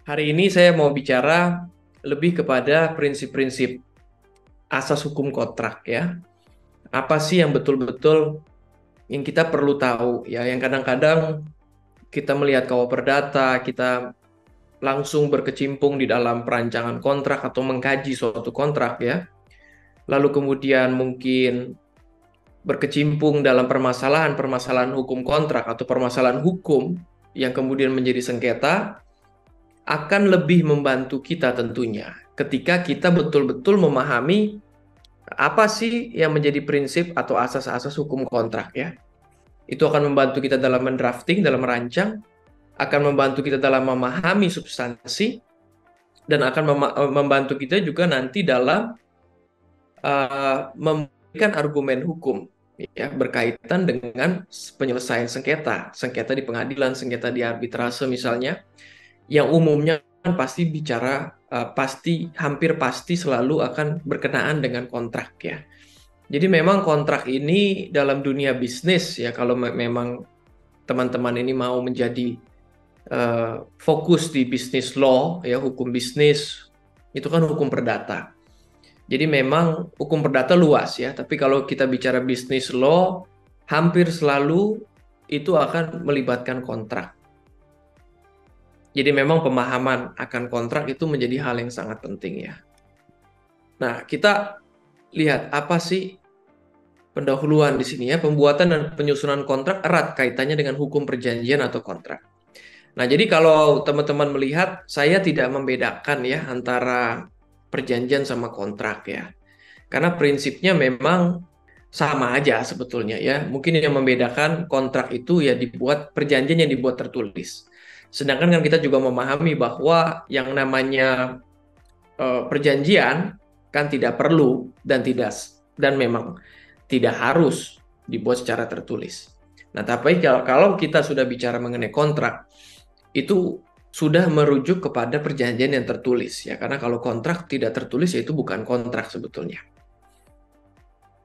Hari ini saya mau bicara lebih kepada prinsip-prinsip asas hukum kontrak ya. Apa sih yang betul-betul yang kita perlu tahu ya, yang kadang-kadang kita melihat KUH Perdata, kita langsung berkecimpung di dalam perancangan kontrak atau mengkaji suatu kontrak ya. Lalu kemudian mungkin berkecimpung dalam permasalahan-permasalahan hukum kontrak atau permasalahan hukum yang kemudian menjadi sengketa akan lebih membantu kita tentunya ketika kita betul-betul memahami apa sih yang menjadi prinsip atau asas-asas hukum kontrak ya. Itu akan membantu kita dalam mendrafting, dalam merancang, akan membantu kita dalam memahami substansi, dan akan membantu kita juga nanti dalam memberikan argumen hukum ya berkaitan dengan penyelesaian sengketa, sengketa di pengadilan, sengketa di arbitrase misalnya, yang umumnya kan pasti bicara hampir pasti selalu akan berkenaan dengan kontrak ya. Jadi memang kontrak ini dalam dunia bisnis ya, kalau memang teman-teman ini mau menjadi fokus di bisnis law ya, hukum bisnis itu kan hukum perdata. Jadi memang hukum perdata luas ya, tapi kalau kita bicara bisnis law hampir selalu itu akan melibatkan kontrak. Jadi memang pemahaman akan kontrak itu menjadi hal yang sangat penting ya. Nah, kita lihat apa sih pendahuluan di sini ya. Pembuatan dan penyusunan kontrak erat kaitannya dengan hukum perjanjian atau kontrak. Nah, jadi kalau teman-teman melihat, saya tidak membedakan ya antara perjanjian sama kontrak ya. Karena prinsipnya memang sama aja sebetulnya ya. Mungkin yang membedakan kontrak itu ya dibuat perjanjian yang dibuat tertulis. Sedangkan kan kita juga memahami bahwa yang namanya perjanjian kan tidak perlu dan memang tidak harus dibuat secara tertulis. Nah, tapi kalau kita sudah bicara mengenai kontrak, itu sudah merujuk kepada perjanjian yang tertulis ya. Karena kalau kontrak tidak tertulis ya itu bukan kontrak sebetulnya.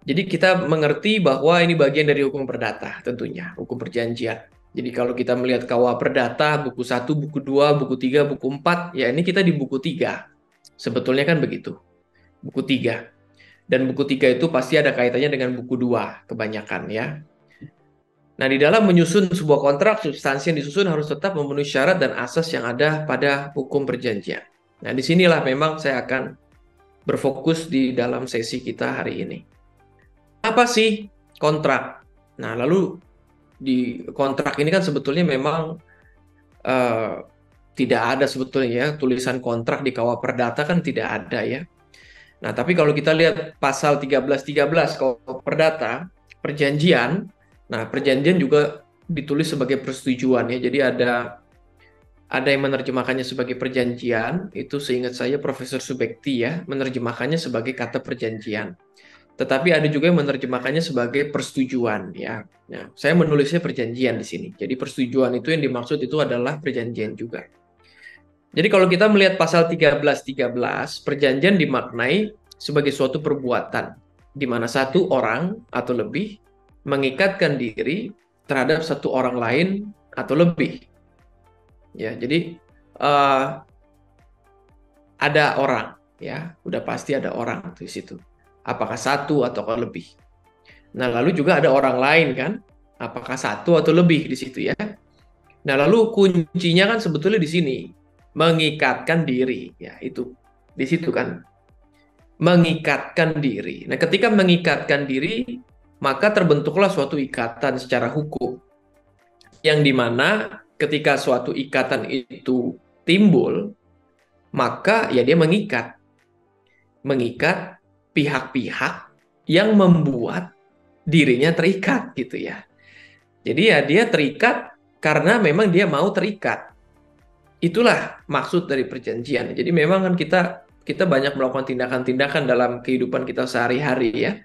Jadi kita mengerti bahwa ini bagian dari hukum perdata tentunya, hukum perjanjian. Jadi kalau kita melihat KUH Perdata, buku 1, buku 2, buku 3, buku 4, ya ini kita di buku 3. Sebetulnya kan begitu, buku 3. Dan buku 3 itu pasti ada kaitannya dengan buku 2, kebanyakan ya. Nah, di dalam menyusun sebuah kontrak, substansi yang disusun harus tetap memenuhi syarat dan asas yang ada pada hukum perjanjian. Nah, disinilah memang saya akan berfokus di dalam sesi kita hari ini. Apa sih kontrak? Nah, lalu di kontrak ini kan sebetulnya memang tidak ada sebetulnya ya, tulisan kontrak di KUH Perdata kan tidak ada ya. Nah, tapi kalau kita lihat pasal 1313 KUH Perdata, perjanjian, nah perjanjian juga ditulis sebagai persetujuan ya. Jadi ada yang menerjemahkannya sebagai perjanjian, itu seingat saya Profesor Subekti ya, menerjemahkannya sebagai kata perjanjian. Tetapi ada juga yang menerjemahkannya sebagai persetujuan ya. Nah, saya menulisnya perjanjian di sini. Jadi persetujuan itu yang dimaksud itu adalah perjanjian juga. Jadi kalau kita melihat pasal 1313, perjanjian dimaknai sebagai suatu perbuatan di mana satu orang atau lebih mengikatkan diri terhadap satu orang lain atau lebih. Ya, jadi ada orang ya, udah pasti ada orang di situ. Apakah satu atau lebih. Nah, lalu juga ada orang lain kan? Apakah satu atau lebih di situ ya? Nah, lalu kuncinya kan sebetulnya di sini, mengikatkan diri ya, itu di situ kan. Mengikatkan diri. Nah, ketika mengikatkan diri, maka terbentuklah suatu ikatan secara hukum. Yang dimana ketika suatu ikatan itu timbul, maka ya dia mengikat pihak-pihak yang membuat dirinya terikat gitu ya. Jadi ya dia terikat karena memang dia mau terikat. Itulah maksud dari perjanjian. Jadi memang kan kita banyak melakukan tindakan-tindakan dalam kehidupan kita sehari-hari ya.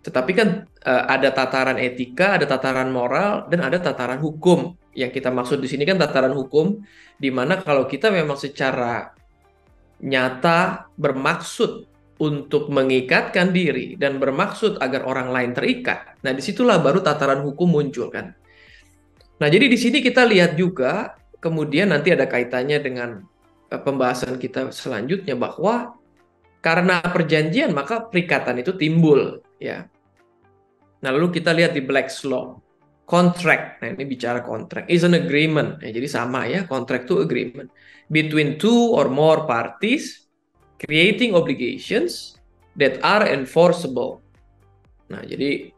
Tetapi kan ada tataran etika, ada tataran moral, dan ada tataran hukum. Yang kita maksud di sini kan tataran hukum, di mana kalau kita memang secara nyata bermaksud untuk mengikatkan diri dan bermaksud agar orang lain terikat. Nah, disitulah baru tataran hukum muncul kan. Nah, jadi di sini kita lihat juga kemudian nanti ada kaitannya dengan pembahasan kita selanjutnya, bahwa karena perjanjian maka perikatan itu timbul, ya. Nah, lalu kita lihat di Black's Law, contract. Nah, ini bicara contract is an agreement. Ya, jadi sama ya, contract to agreement between two or more parties creating obligations that are enforceable. Nah, jadi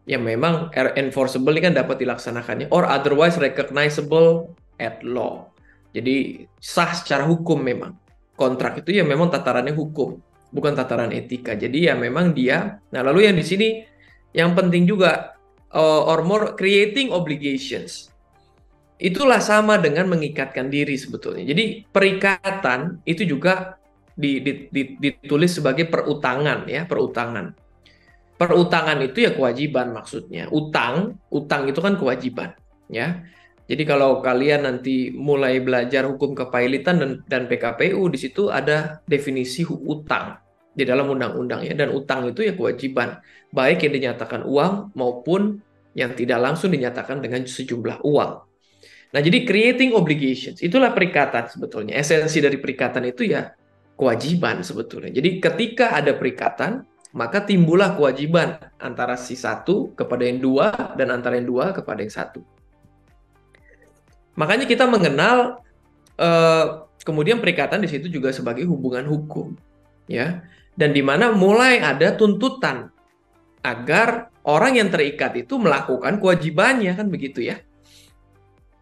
ya memang enforceable ini kan dapat dilaksanakannya, or otherwise recognizable at law. Jadi sah secara hukum memang. Kontrak itu ya memang tatarannya hukum, bukan tataran etika. Jadi ya memang dia. Nah, lalu yang di sini yang penting juga, or more creating obligations. Itulah sama dengan mengikatkan diri sebetulnya. Jadi perikatan itu juga ditulis sebagai perutangan, ya, perutangan. Perutangan itu ya kewajiban maksudnya. Utang itu kan kewajiban, ya. Jadi kalau kalian nanti mulai belajar hukum kepailitan dan PKPU, di situ ada definisi utang di dalam undang-undang, ya. Dan utang itu ya kewajiban, baik yang dinyatakan uang maupun yang tidak langsung dinyatakan dengan sejumlah uang. Nah, jadi creating obligations itulah perikatan sebetulnya. Esensi dari perikatan itu ya kewajiban sebetulnya. Jadi ketika ada perikatan, maka timbullah kewajiban antara si satu kepada yang dua dan antara yang dua kepada yang satu. Makanya kita mengenal kemudian perikatan di situ juga sebagai hubungan hukum, ya. Dan di mana mulai ada tuntutan agar orang yang terikat itu melakukan kewajibannya, kan begitu ya.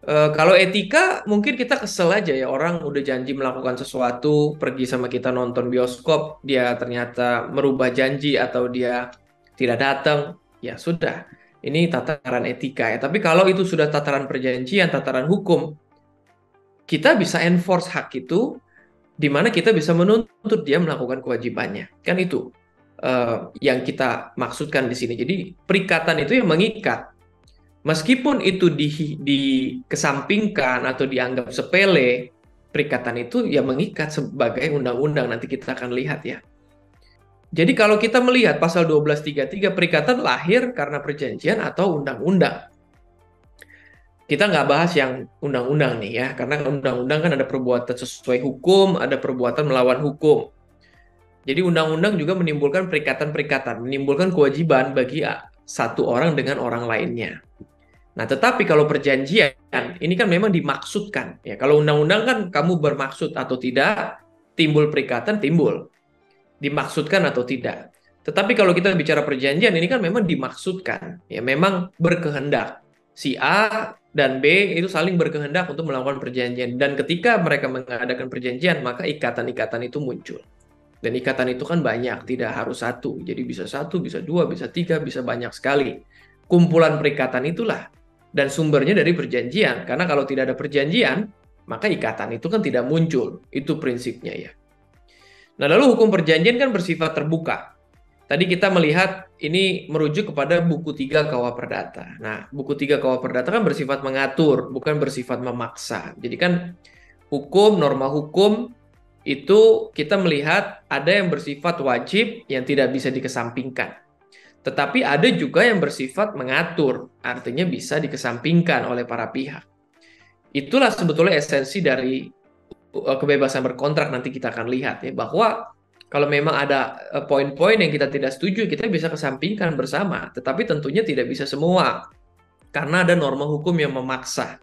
Kalau etika mungkin kita kesel aja ya, orang udah janji melakukan sesuatu, pergi sama kita nonton bioskop, dia ternyata merubah janji atau dia tidak datang, ya sudah. Ini tataran etika ya. Tapi kalau itu sudah tataran perjanjian, tataran hukum, kita bisa enforce hak itu, di mana kita bisa menuntut dia melakukan kewajibannya. Kan itu yang kita maksudkan di sini. Jadi perikatan itu yang mengikat. Meskipun itu dikesampingkan atau dianggap sepele, perikatan itu ya mengikat sebagai undang-undang. Nanti kita akan lihat ya. Jadi kalau kita melihat pasal 1233, perikatan lahir karena perjanjian atau undang-undang. Kita nggak bahas yang undang-undang nih ya, karena undang-undang kan ada perbuatan sesuai hukum, ada perbuatan melawan hukum. Jadi undang-undang juga menimbulkan perikatan-perikatan, menimbulkan kewajiban bagi satu orang dengan orang lainnya. Nah, tetapi kalau perjanjian, ini kan memang dimaksudkan. Ya, kalau undang-undang kan kamu bermaksud atau tidak, timbul perikatan, timbul. Dimaksudkan atau tidak. Tetapi kalau kita bicara perjanjian, ini kan memang dimaksudkan. Ya, memang berkehendak. Si A dan B itu saling berkehendak untuk melakukan perjanjian. Dan ketika mereka mengadakan perjanjian, maka ikatan-ikatan itu muncul. Dan ikatan itu kan banyak, tidak harus satu. Jadi bisa satu, bisa dua, bisa tiga, bisa banyak sekali. Kumpulan perikatan itulah. Dan sumbernya dari perjanjian. Karena kalau tidak ada perjanjian, maka ikatan itu kan tidak muncul. Itu prinsipnya ya. Nah, lalu hukum perjanjian kan bersifat terbuka. Tadi kita melihat ini merujuk kepada buku 3 KUH Perdata. Nah, buku 3 KUH Perdata kan bersifat mengatur, bukan bersifat memaksa. Jadi kan hukum, norma hukum itu kita melihat ada yang bersifat wajib yang tidak bisa dikesampingkan. Tetapi ada juga yang bersifat mengatur, artinya bisa dikesampingkan oleh para pihak. Itulah sebetulnya esensi dari kebebasan berkontrak. Nanti kita akan lihat ya, bahwa kalau memang ada poin-poin yang kita tidak setuju, kita bisa kesampingkan bersama. Tetapi tentunya tidak bisa semua, karena ada norma hukum yang memaksa,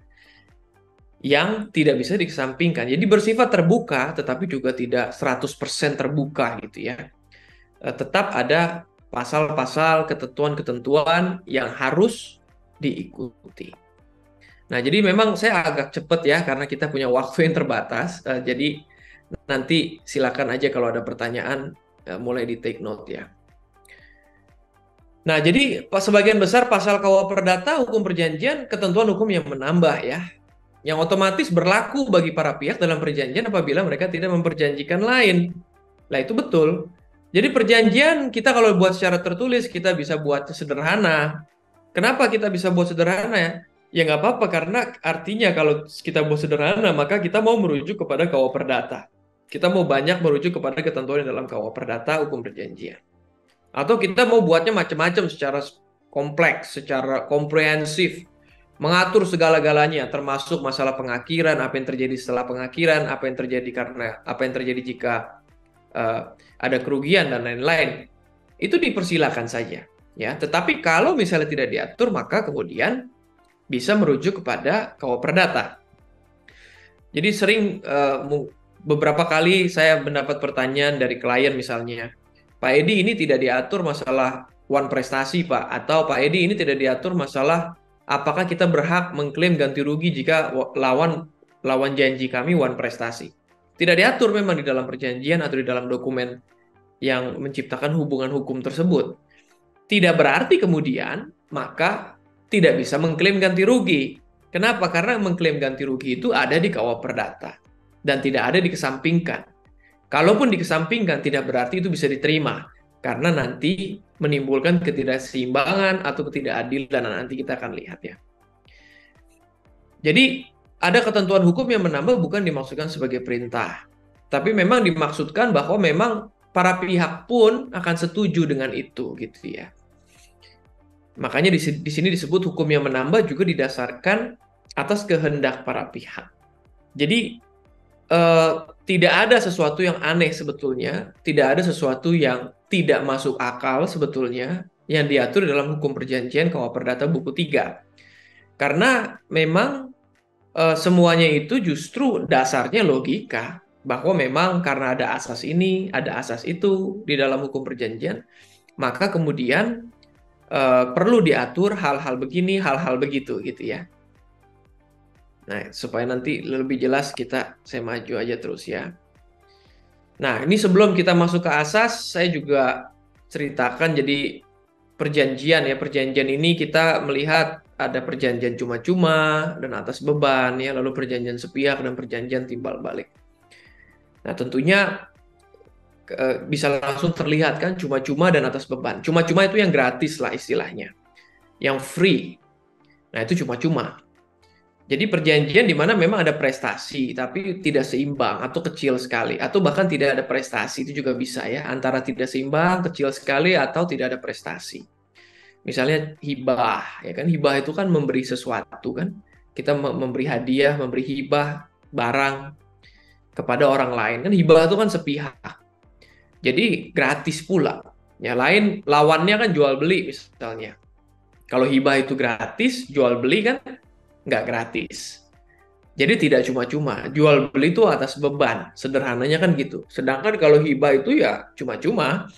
yang tidak bisa dikesampingkan. Jadi bersifat terbuka, tetapi juga tidak 100% terbuka gitu ya. Tetap ada pasal-pasal, ketentuan-ketentuan yang harus diikuti. Nah, jadi memang saya agak cepat ya, karena kita punya waktu yang terbatas. Jadi nanti silakan aja kalau ada pertanyaan, mulai di take note ya. Nah, jadi sebagian besar pasal KUH Perdata, hukum perjanjian, ketentuan hukum yang menambah ya, yang otomatis berlaku bagi para pihak dalam perjanjian apabila mereka tidak memperjanjikan lain. Nah, itu betul. Jadi perjanjian kita kalau buat secara tertulis, kita bisa buat sederhana. Kenapa kita bisa buat sederhana ya? Ya nggak apa-apa, karena artinya kalau kita buat sederhana, maka kita mau merujuk kepada KUH Perdata. Kita mau banyak merujuk kepada ketentuan dalam KUH Perdata, hukum perjanjian. Atau kita mau buatnya macam-macam secara kompleks, secara komprehensif. mengatur segala-galanya, termasuk masalah pengakhiran, apa yang terjadi setelah pengakhiran, apa yang terjadi jika eh, ada kerugian dan lain-lain. Itu dipersilakan saja, ya. Tetapi kalau misalnya tidak diatur, maka kemudian bisa merujuk kepada KUH Perdata. Jadi sering beberapa kali saya mendapat pertanyaan dari klien misalnya, Pak Edi ini tidak diatur masalah one prestasi Pak, atau Pak Edi ini tidak diatur masalah apakah kita berhak mengklaim ganti rugi jika lawan janji kami one prestasi. Tidak diatur memang di dalam perjanjian atau di dalam dokumen yang menciptakan hubungan hukum tersebut. Tidak berarti kemudian maka tidak bisa mengklaim ganti rugi. Kenapa? Karena mengklaim ganti rugi itu ada di KUH Perdata dan tidak ada dikesampingkan. Kalaupun dikesampingkan tidak berarti itu bisa diterima karena nanti menimbulkan ketidakseimbangan atau ketidakadilan. Nanti kita akan lihat ya. Jadi ada ketentuan hukum yang menambah bukan dimaksudkan sebagai perintah, tapi memang dimaksudkan bahwa memang para pihak pun akan setuju dengan itu gitu ya. Makanya di sini disebut hukum yang menambah juga didasarkan atas kehendak para pihak. Jadi tidak ada sesuatu yang aneh sebetulnya, tidak ada sesuatu yang tidak masuk akal sebetulnya yang diatur dalam hukum perjanjian KUH Perdata buku 3. Karena memang semuanya itu justru dasarnya logika, bahwa memang karena ada asas ini, ada asas itu di dalam hukum perjanjian, maka kemudian perlu diatur hal-hal begini, hal-hal begitu gitu ya. Nah, supaya nanti lebih jelas saya maju aja terus ya. Nah, ini sebelum kita masuk ke asas, saya juga ceritakan jadi perjanjian ya. Perjanjian ini kita melihat ada perjanjian cuma-cuma dan atas beban ya, lalu perjanjian sepihak dan perjanjian timbal balik. Nah, tentunya bisa langsung terlihat kan cuma-cuma dan atas beban. Cuma-cuma itu yang gratis lah istilahnya. Yang free. Nah, itu cuma-cuma. Jadi perjanjian di mana memang ada prestasi tapi tidak seimbang atau kecil sekali atau bahkan tidak ada prestasi, itu juga bisa ya, antara tidak seimbang, kecil sekali atau tidak ada prestasi. Misalnya hibah ya kan, hibah itu kan memberi sesuatu kan. Kita memberi hadiah, memberi hibah barang kepada orang lain kan, hibah itu kan sepihak. Jadi gratis pula. Ya lain lawannya kan jual beli misalnya. Kalau hibah itu gratis, jual beli kan nggak gratis. Jadi tidak cuma-cuma. Jual beli itu atas beban. Sederhananya kan gitu. Sedangkan kalau hibah itu ya cuma-cuma.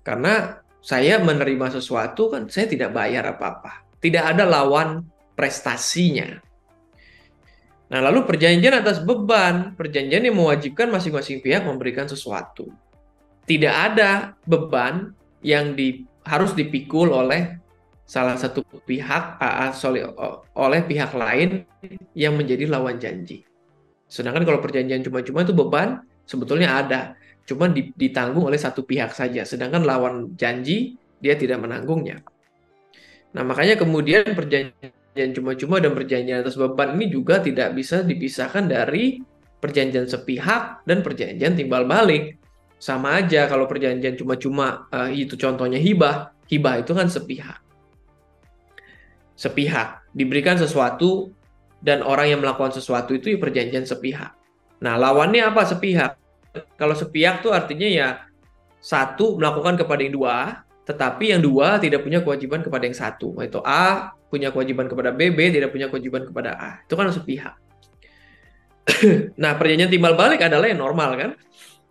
Karena saya menerima sesuatu kan saya tidak bayar apa-apa. Tidak ada lawan prestasinya. Nah lalu perjanjian atas beban. Perjanjian yang mewajibkan masing-masing pihak memberikan sesuatu. Tidak ada beban yang harus dipikul oleh salah satu pihak oleh pihak lain yang menjadi lawan janji. Sedangkan kalau perjanjian cuma-cuma itu beban sebetulnya ada, cuma ditanggung oleh satu pihak saja. Sedangkan lawan janji dia tidak menanggungnya. Nah makanya kemudian perjanjian cuma-cuma dan perjanjian atas beban ini juga tidak bisa dipisahkan dari perjanjian sepihak dan perjanjian timbal balik. Sama aja kalau perjanjian cuma-cuma itu contohnya hibah itu kan sepihak. Sepihak, diberikan sesuatu dan orang yang melakukan sesuatu itu perjanjian sepihak. Nah, lawannya apa sepihak? Kalau sepihak tuh artinya ya satu melakukan kepada yang dua, tetapi yang dua tidak punya kewajiban kepada yang satu. Itu A punya kewajiban kepada B, B tidak punya kewajiban kepada A. Itu kan sepihak. Nah, perjanjian timbal balik adalah yang normal kan?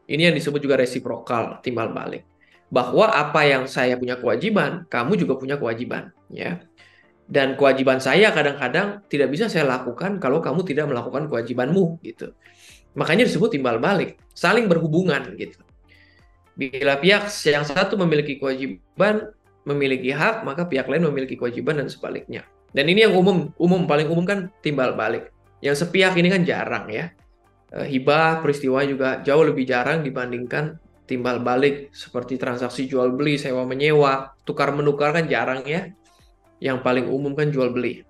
Ini yang disebut juga resiprokal, timbal balik. Bahwa apa yang saya punya kewajiban, kamu juga punya kewajiban, ya. Dan kewajiban saya kadang-kadang tidak bisa saya lakukan kalau kamu tidak melakukan kewajibanmu, gitu. Makanya disebut timbal balik, saling berhubungan, gitu. Bila pihak yang satu memiliki kewajiban, memiliki hak, maka pihak lain memiliki kewajiban dan sebaliknya. Dan ini yang paling umum kan timbal balik. Yang sepihak ini kan jarang ya. Hibah peristiwa juga jauh lebih jarang dibandingkan timbal balik seperti transaksi jual beli, sewa menyewa, tukar menukar kan jarang ya. Yang paling umum kan jual beli.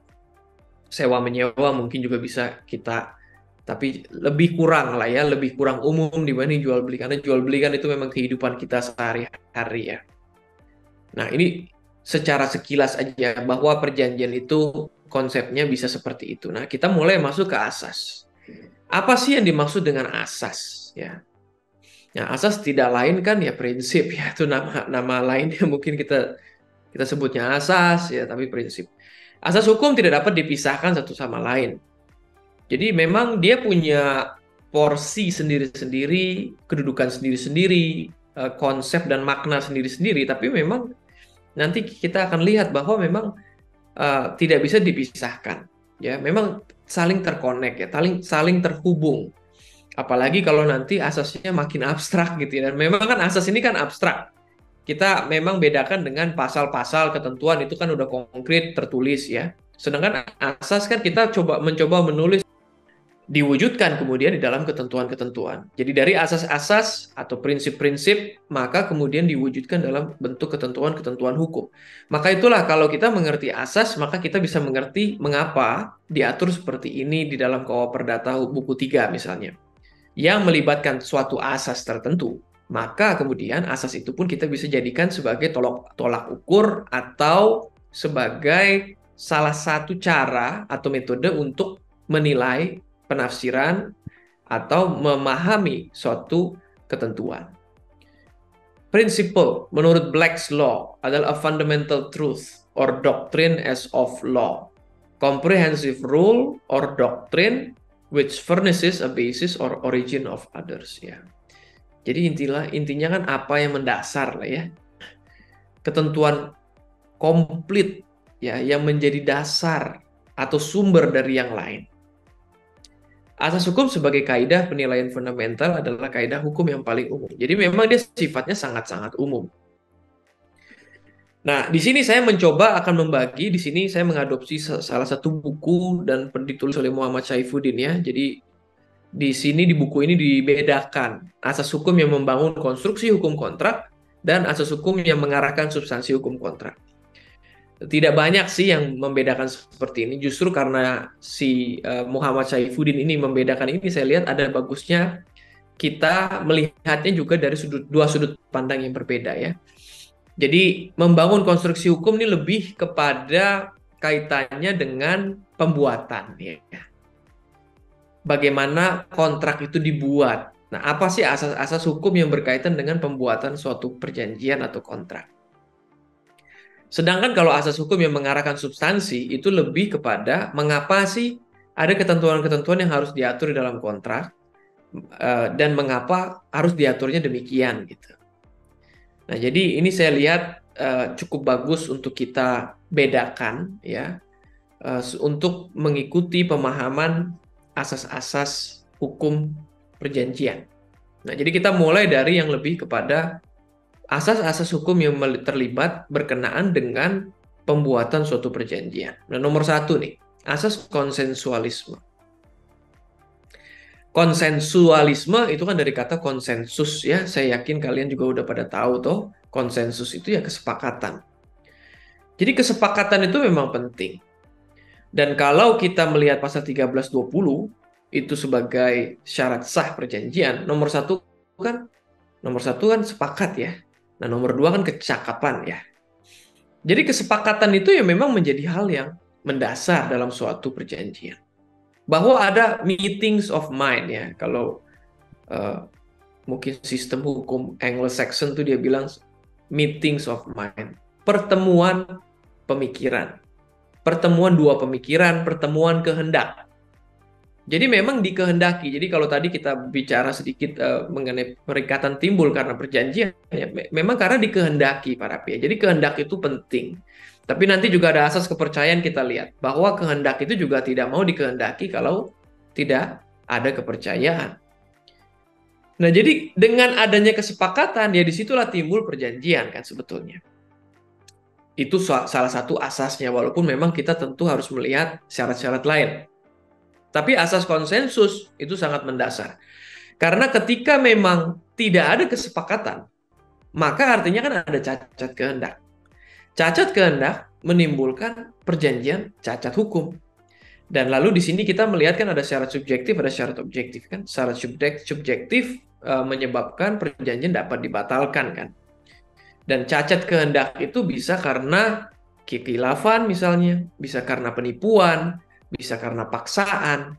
Sewa menyewa mungkin juga bisa kita, tapi lebih kurang lah ya, lebih kurang umum dibanding jual beli, karena jual beli kan itu memang kehidupan kita sehari-hari ya. Nah ini secara sekilas aja bahwa perjanjian itu konsepnya bisa seperti itu. Nah, kita mulai masuk ke asas. Apa sih yang dimaksud dengan asas? Ya, nah, asas tidak lain kan ya prinsip ya, itu nama lainnya mungkin kita sebutnya asas ya, tapi prinsip. Asas hukum tidak dapat dipisahkan satu sama lain. Jadi memang dia punya porsi sendiri-sendiri, kedudukan sendiri-sendiri, konsep dan makna sendiri-sendiri, tapi memang nanti kita akan lihat bahwa memang tidak bisa dipisahkan. Ya, memang saling terkonek ya, saling terhubung. Apalagi kalau nanti asasnya makin abstrak gitu ya. Dan memang kan asas ini kan abstrak. Kita memang bedakan dengan pasal-pasal ketentuan itu kan udah konkret tertulis ya. Sedangkan asas kan kita mencoba menulis diwujudkan kemudian di dalam ketentuan-ketentuan. Jadi dari asas-asas atau prinsip-prinsip maka kemudian diwujudkan dalam bentuk ketentuan-ketentuan hukum. Maka itulah kalau kita mengerti asas maka kita bisa mengerti mengapa diatur seperti ini di dalam KUA Perdata buku 3 misalnya. Yang melibatkan suatu asas tertentu, maka kemudian asas itu pun kita bisa jadikan sebagai tolak ukur atau sebagai salah satu cara atau metode untuk menilai penafsiran atau memahami suatu ketentuan. Principle menurut Black's Law adalah a fundamental truth or doctrine as of law. Comprehensive rule or doctrine which furnishes a basis or origin of others ya. Jadi intinya kan apa yang mendasar lah ya. Ketentuan komplit ya yang menjadi dasar atau sumber dari yang lain. Asas hukum sebagai kaidah penilaian fundamental adalah kaidah hukum yang paling umum. Jadi memang dia sifatnya sangat-sangat umum. Nah, di sini saya mencoba akan membagi, di sini saya mengadopsi salah satu buku dan ditulis oleh Muhammad Saifuddin ya. Jadi di sini di buku ini dibedakan asas hukum yang membangun konstruksi hukum kontrak dan asas hukum yang mengarahkan substansi hukum kontrak. Tidak banyak sih yang membedakan seperti ini. Justru karena si Muhammad Saifuddin ini membedakan ini, saya lihat ada bagusnya kita melihatnya juga dari dua sudut pandang yang berbeda ya. Jadi membangun konstruksi hukum ini lebih kepada kaitannya dengan pembuatan ya. Bagaimana kontrak itu dibuat. Nah, apa sih asas-asas hukum yang berkaitan dengan pembuatan suatu perjanjian atau kontrak? Sedangkan kalau asas hukum yang mengarahkan substansi itu lebih kepada mengapa sih ada ketentuan-ketentuan yang harus diatur di dalam kontrak dan mengapa harus diaturnya demikian gitu. Nah, jadi ini saya lihat cukup bagus untuk kita bedakan ya untuk mengikuti pemahaman asas-asas hukum perjanjian. Nah, jadi kita mulai dari yang lebih kepada asas-asas hukum yang terlibat berkenaan dengan pembuatan suatu perjanjian. Nah, nomor satu nih, asas konsensualisme. Konsensualisme itu kan dari kata konsensus ya. Saya yakin kalian juga udah pada tahu toh, konsensus itu ya kesepakatan. Jadi kesepakatan itu memang penting. Dan kalau kita melihat pasal 1320 itu sebagai syarat sah perjanjian, nomor satu kan sepakat ya. Nah, nomor dua kan kecakapan ya. Jadi kesepakatan itu ya memang menjadi hal yang mendasar dalam suatu perjanjian. Bahwa ada meetings of mind ya. Kalau mungkin sistem hukum Anglo-Saxon tuh dia bilang meetings of mind. Pertemuan pemikiran. Pertemuan dua pemikiran, pertemuan kehendak. Jadi memang dikehendaki. Jadi kalau tadi kita bicara sedikit mengenai perikatan timbul karena perjanjian, ya, memang karena dikehendaki para pihak. Jadi kehendak itu penting. Tapi nanti juga ada asas kepercayaan kita lihat bahwa kehendak itu juga tidak mau dikehendaki kalau tidak ada kepercayaan. Nah, jadi dengan adanya kesepakatan, ya disitulah timbul perjanjian kan sebetulnya. Itu salah satu asasnya, walaupun memang kita tentu harus melihat syarat-syarat lain. Tapi asas konsensus itu sangat mendasar. Karena ketika memang tidak ada kesepakatan, maka artinya kan ada cacat kehendak. Cacat kehendak menimbulkan perjanjian cacat hukum. Dan lalu di sini kita melihat kan ada syarat subjektif, ada syarat objektif kan. Syarat subjektif menyebabkan perjanjian dapat dibatalkan kan. Dan cacat kehendak itu bisa karena kekhilafan misalnya, bisa karena penipuan, bisa karena paksaan,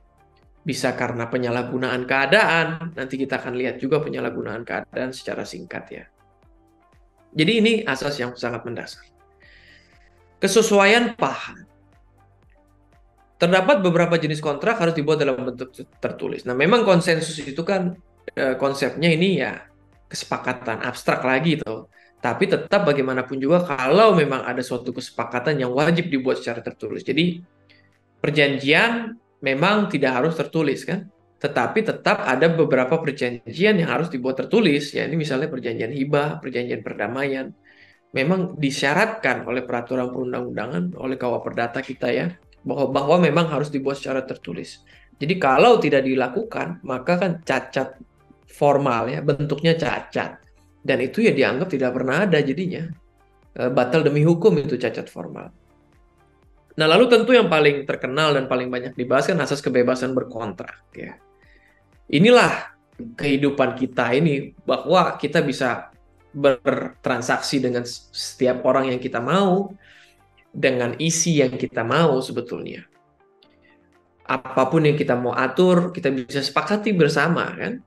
bisa karena penyalahgunaan keadaan. Nanti kita akan lihat juga penyalahgunaan keadaan secara singkat ya. Jadi ini asas yang sangat mendasar. Kesesuaian paham. Terdapat beberapa jenis kontrak harus dibuat dalam bentuk tertulis. Nah, memang konsensus itu kan konsepnya ini ya kesepakatan abstrak lagi tuh. Tapi tetap bagaimanapun juga kalau memang ada suatu kesepakatan yang wajib dibuat secara tertulis. Jadi perjanjian memang tidak harus tertulis kan, tetapi tetap ada beberapa perjanjian yang harus dibuat tertulis. Ya ini misalnya perjanjian hibah, perjanjian perdamaian. Memang disyaratkan oleh peraturan perundang-undangan, oleh KUA Perdata kita ya, bahwa memang harus dibuat secara tertulis. Jadi kalau tidak dilakukan, maka kan cacat formal ya, bentuknya cacat. Dan itu ya dianggap tidak pernah ada jadinya. Batal demi hukum itu cacat formal. Nah, lalu tentu yang paling terkenal dan paling banyak dibahas kan asas kebebasan berkontrak ya. Inilah kehidupan kita ini, bahwa kita bisa bertransaksi dengan setiap orang yang kita mau, dengan isi yang kita mau sebetulnya. Apapun yang kita mau atur, kita bisa sepakati bersama kan.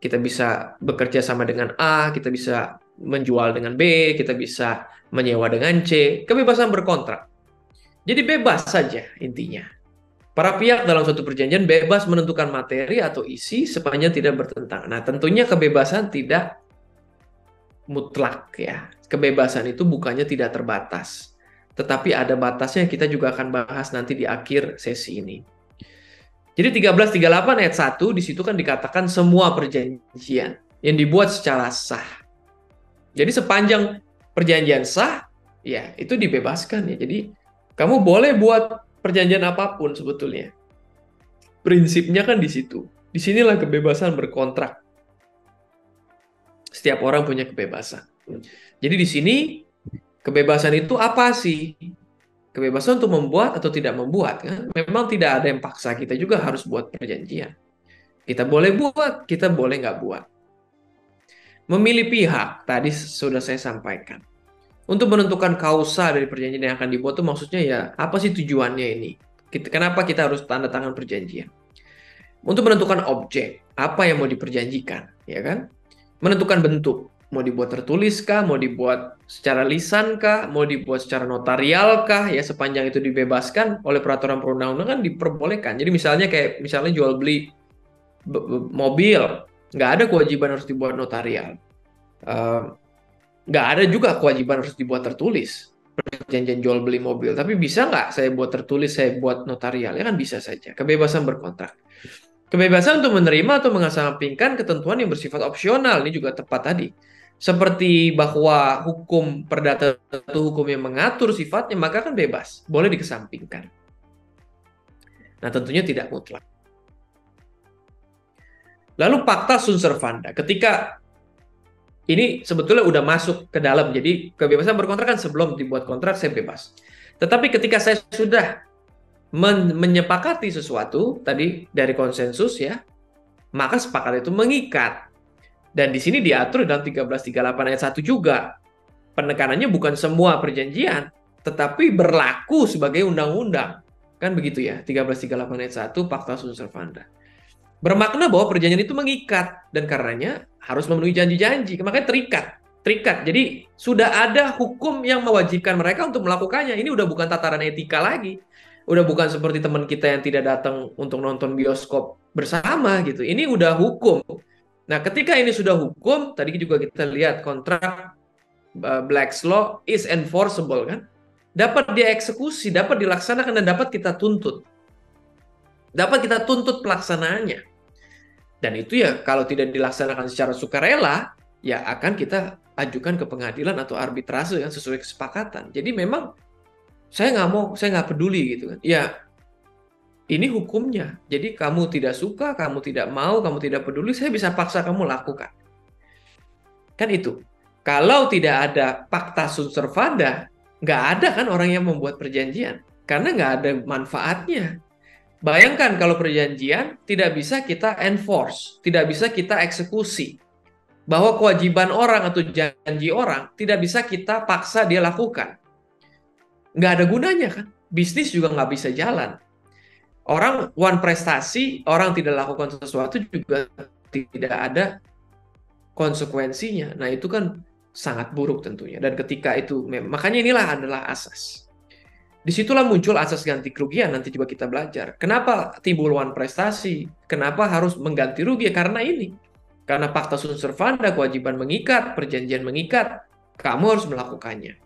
Kita bisa bekerja sama dengan A, kita bisa menjual dengan B, kita bisa menyewa dengan C. Kebebasan berkontrak. Jadi bebas saja intinya. Para pihak dalam suatu perjanjian bebas menentukan materi atau isi sepanjang tidak bertentangan. Nah, tentunya kebebasan tidak mutlak ya. Kebebasan itu bukannya tidak terbatas. Tetapi ada batasnya yang kita juga akan bahas nanti di akhir sesi ini. Jadi 1338 ayat 1 di situ kan dikatakan semua perjanjian yang dibuat secara sah. Jadi sepanjang perjanjian sah, ya itu dibebaskan ya. Jadi kamu boleh buat perjanjian apapun sebetulnya. Prinsipnya kan di situ. Disinilah kebebasan berkontrak. Setiap orang punya kebebasan. Jadi di sini kebebasan itu apa sih? Kebebasan untuk membuat atau tidak membuat kan? Memang tidak ada yang paksa kita juga harus buat perjanjian. Kita boleh buat, kita boleh nggak buat. Memilih pihak, tadi sudah saya sampaikan. Untuk menentukan kausa dari perjanjian yang akan dibuat itu maksudnya ya apa sih tujuannya ini? Kenapa kita harus tanda tangan perjanjian? Untuk menentukan objek, apa yang mau diperjanjikan, ya kan? Menentukan bentuk, mau dibuat tertulis kah, mau dibuat secara lisan kah, mau dibuat secara notarial kah, ya sepanjang itu dibebaskan oleh peraturan perundang-undangan diperbolehkan. Jadi misalnya jual beli mobil, nggak ada kewajiban harus dibuat notarial. Nggak ada juga kewajiban harus dibuat tertulis perjanjian jual beli mobil. Tapi bisa nggak saya buat tertulis, saya buat notarial? Ya kan bisa saja. Kebebasan berkontrak. Kebebasan untuk menerima atau mengesampingkan ketentuan yang bersifat opsional. Ini juga tepat tadi. Seperti bahwa hukum perdata itu hukum yang mengatur sifatnya, maka kan bebas. Boleh dikesampingkan. Nah, tentunya tidak mutlak. Lalu fakta sunt servanda. Ketika ini sebetulnya udah masuk ke dalam. Jadi kebebasan berkontrak kan sebelum dibuat kontrak saya bebas. Tetapi ketika saya sudah menyepakati sesuatu tadi dari konsensus ya, maka sepakat itu mengikat. Dan di sini diatur dalam 1338 ayat 1 juga. Penekanannya bukan semua perjanjian, tetapi berlaku sebagai undang-undang. Kan begitu ya, 1338 ayat 1 fakta sunt servanda. Bermakna bahwa perjanjian itu mengikat, dan karenanya harus memenuhi janji-janji. Makanya terikat. Jadi sudah ada hukum yang mewajibkan mereka untuk melakukannya. Ini udah bukan tataran etika lagi. Udah bukan seperti teman kita yang tidak datang untuk nonton bioskop bersama gitu. Ini udah hukum. Nah, ketika ini sudah hukum, tadi juga kita lihat kontrak Black's Law is enforceable kan. Dapat dieksekusi, dapat dilaksanakan dan dapat kita tuntut. Dapat kita tuntut pelaksanaannya. Dan itu ya kalau tidak dilaksanakan secara sukarela, ya akan kita ajukan ke pengadilan atau arbitrase yang sesuai kesepakatan. Jadi memang saya nggak mau, saya nggak peduli gitu kan. Ya, ini hukumnya. Jadi kamu tidak suka, kamu tidak mau, kamu tidak peduli, saya bisa paksa kamu lakukan. Kan itu. Kalau tidak ada fakta sunt servanda, nggak ada kan orang yang membuat perjanjian. Karena nggak ada manfaatnya. Bayangkan kalau perjanjian tidak bisa kita enforce, tidak bisa kita eksekusi. Bahwa kewajiban orang atau janji orang tidak bisa kita paksa dia lakukan. nggak ada gunanya kan. Bisnis juga nggak bisa jalan. Orang one prestasi, orang tidak lakukan sesuatu juga tidak ada konsekuensinya. Nah, itu kan sangat buruk tentunya. Dan ketika itu, makanya inilah adalah asas. Disitulah muncul asas ganti kerugian, nanti coba kita belajar. Kenapa timbul one prestasi? Kenapa harus mengganti rugi? Karena ini. Karena pacta sunt servanda, kewajiban mengikat, perjanjian mengikat, kamu harus melakukannya.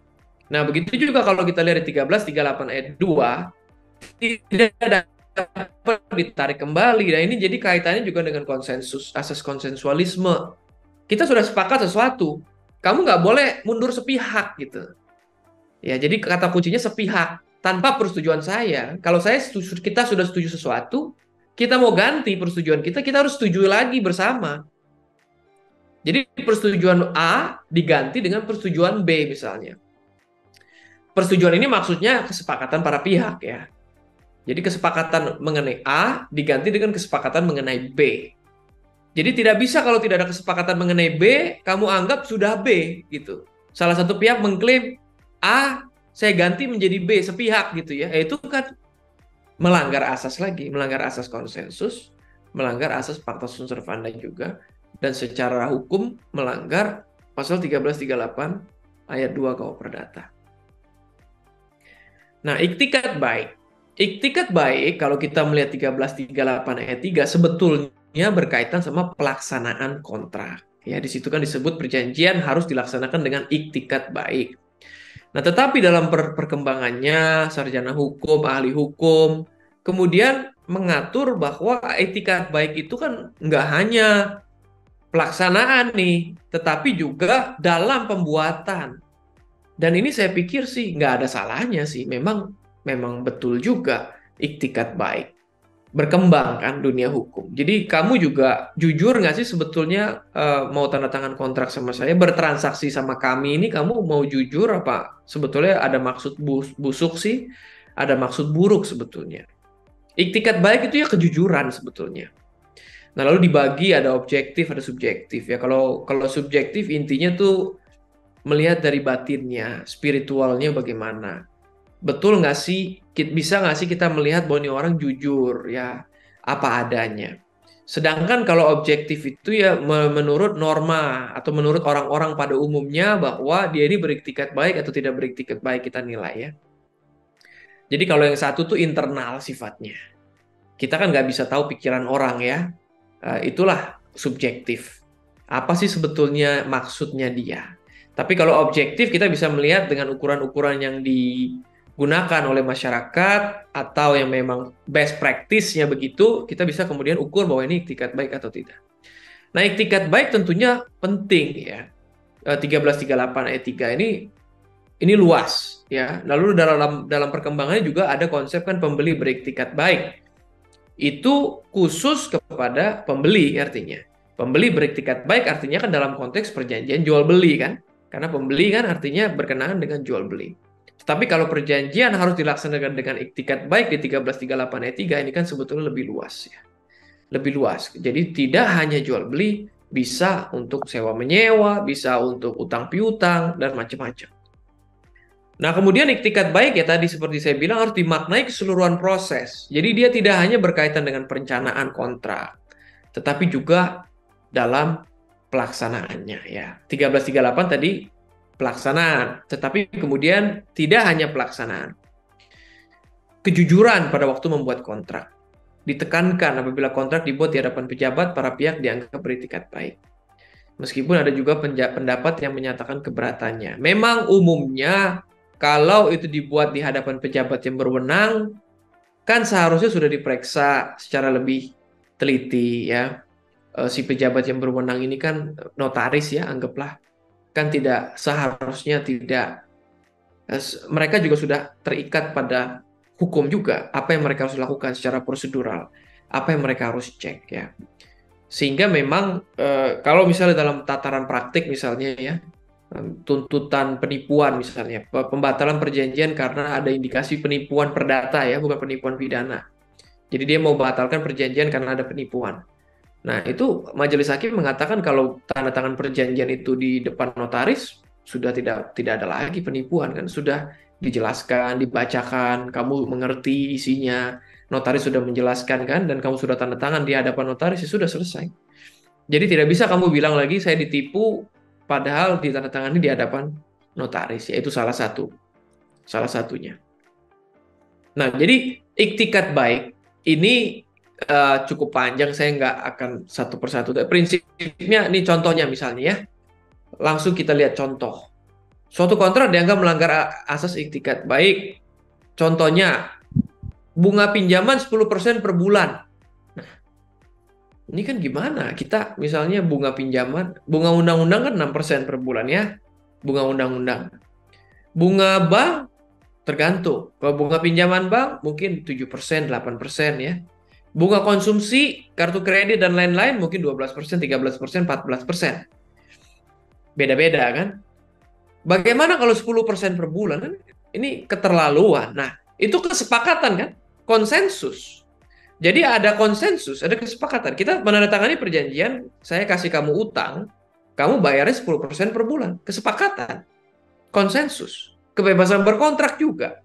Nah, begitu juga kalau kita lihat di 1338 ayat 2, tidak dapat ditarik kembali. Nah, ini jadi kaitannya juga dengan konsensus, asas konsensualisme. Kita sudah sepakat sesuatu, kamu nggak boleh mundur sepihak gitu. Ya, jadi kata kuncinya sepihak, tanpa persetujuan saya. Kalau kita sudah setuju sesuatu, kita mau ganti persetujuan kita, kita harus setuju lagi bersama. Jadi persetujuan A diganti dengan persetujuan B misalnya. Persetujuan ini maksudnya kesepakatan para pihak ya. Jadi kesepakatan mengenai A diganti dengan kesepakatan mengenai B. Jadi tidak bisa kalau tidak ada kesepakatan mengenai B, kamu anggap sudah B gitu. Salah satu pihak mengklaim A, saya ganti menjadi B sepihak gitu ya. Itu kan melanggar asas lagi, melanggar asas konsensus, melanggar asas pacta sunt servanda juga, dan secara hukum melanggar pasal 1338 ayat 2 KUH Perdata. Nah, iktikat baik. Iktikat baik kalau kita melihat 1338 ayat 3 sebetulnya berkaitan sama pelaksanaan kontrak. Ya, di situ kan disebut perjanjian harus dilaksanakan dengan iktikat baik. Nah, tetapi dalam perkembangannya, sarjana hukum, ahli hukum, kemudian mengatur bahwa etikat baik itu kan nggak hanya pelaksanaan nih, tetapi juga dalam pembuatan. Dan ini saya pikir sih nggak ada salahnya sih, memang betul juga iktikat baik. Berkembang kan dunia hukum. Jadi kamu juga jujur nggak sih sebetulnya mau tanda tangan kontrak sama saya, bertransaksi sama kami ini kamu mau jujur apa sebetulnya ada maksud busuk sih, ada maksud buruk sebetulnya. Iktikat baik itu ya kejujuran sebetulnya. Nah, lalu dibagi ada objektif, ada subjektif ya. Kalau subjektif intinya tuh melihat dari batinnya, spiritualnya bagaimana. Betul nggak sih, bisa nggak sih kita melihat bahwa ini orang jujur ya, apa adanya. Sedangkan kalau objektif itu ya menurut norma atau menurut orang-orang pada umumnya bahwa dia ini beriktikat baik atau tidak beriktikat baik kita nilai ya. Jadi kalau yang satu tuh internal sifatnya. Kita kan nggak bisa tahu pikiran orang ya. Itulah subjektif. Apa sih sebetulnya maksudnya dia? Tapi kalau objektif kita bisa melihat dengan ukuran-ukuran yang digunakan oleh masyarakat atau yang memang best practice-nya begitu, kita bisa kemudian ukur bahwa ini iktikat baik atau tidak. Nah, iktikat baik tentunya penting ya. 1338 ayat 3 ini luas ya. Lalu dalam perkembangannya juga ada konsep kan pembeli beriktikat baik. Itu khusus kepada pembeli artinya. Pembeli beriktikat baik artinya kan dalam konteks perjanjian jual beli kan. Karena pembeli kan artinya berkenaan dengan jual beli. Tetapi kalau perjanjian harus dilaksanakan dengan iktikat baik di 1338 ayat 3 ini kan sebetulnya lebih luas ya. Lebih luas. Jadi tidak hanya jual beli, bisa untuk sewa menyewa, bisa untuk utang piutang dan macam-macam. Nah, kemudian iktikat baik ya tadi seperti saya bilang harus dimaknai keseluruhan proses. Jadi dia tidak hanya berkaitan dengan perencanaan kontrak, tetapi juga dalam pelaksanaannya ya. 1338 tadi pelaksanaan, tetapi kemudian tidak hanya pelaksanaan. Kejujuran pada waktu membuat kontrak. Ditekankan apabila kontrak dibuat di hadapan pejabat, para pihak dianggap beriktikat baik. Meskipun ada juga pendapat yang menyatakan keberatannya. Memang umumnya kalau itu dibuat di hadapan pejabat yang berwenang, kan seharusnya sudah diperiksa secara lebih teliti ya. Si pejabat yang berwenang ini kan notaris ya, anggaplah. Kan seharusnya tidak. Mereka juga sudah terikat pada hukum juga. Apa yang mereka harus lakukan secara prosedural. Apa yang mereka harus cek ya. Sehingga memang kalau misalnya dalam tataran praktik misalnya ya, tuntutan penipuan misalnya, pembatalan perjanjian karena ada indikasi penipuan perdata ya, bukan penipuan pidana. Jadi dia mau batalkan perjanjian karena ada penipuan. Nah, itu majelis hakim mengatakan kalau tanda tangan perjanjian itu di depan notaris sudah tidak ada lagi penipuan kan, sudah dijelaskan, dibacakan, kamu mengerti isinya, notaris sudah menjelaskan kan, dan kamu sudah tanda tangan di hadapan notaris, ya sudah selesai. Jadi tidak bisa kamu bilang lagi saya ditipu, padahal ditandatangani di hadapan notaris, yaitu salah satunya. Nah, jadi iktikat baik ini cukup panjang, saya nggak akan satu persatu. Prinsipnya, ini contohnya misalnya ya, langsung kita lihat contoh. Suatu kontrak dianggap melanggar asas iktikat baik. Contohnya, bunga pinjaman 10% per bulan. Ini kan gimana? Kita misalnya bunga pinjaman, bunga undang-undang kan 6% per bulan ya. Bunga undang-undang. Bunga bank tergantung. Kalau bunga pinjaman bank mungkin 7%, 8% ya. Bunga konsumsi, kartu kredit dan lain-lain mungkin 12%, 13%, 14%. Beda-beda kan? Bagaimana kalau 10% per bulan? Ini keterlaluan. Nah, itu kesepakatan kan? Konsensus. Jadi ada konsensus, ada kesepakatan. Kita menandatangani perjanjian, saya kasih kamu utang, kamu bayarnya 10% per bulan. Kesepakatan. Konsensus. Kebebasan berkontrak juga.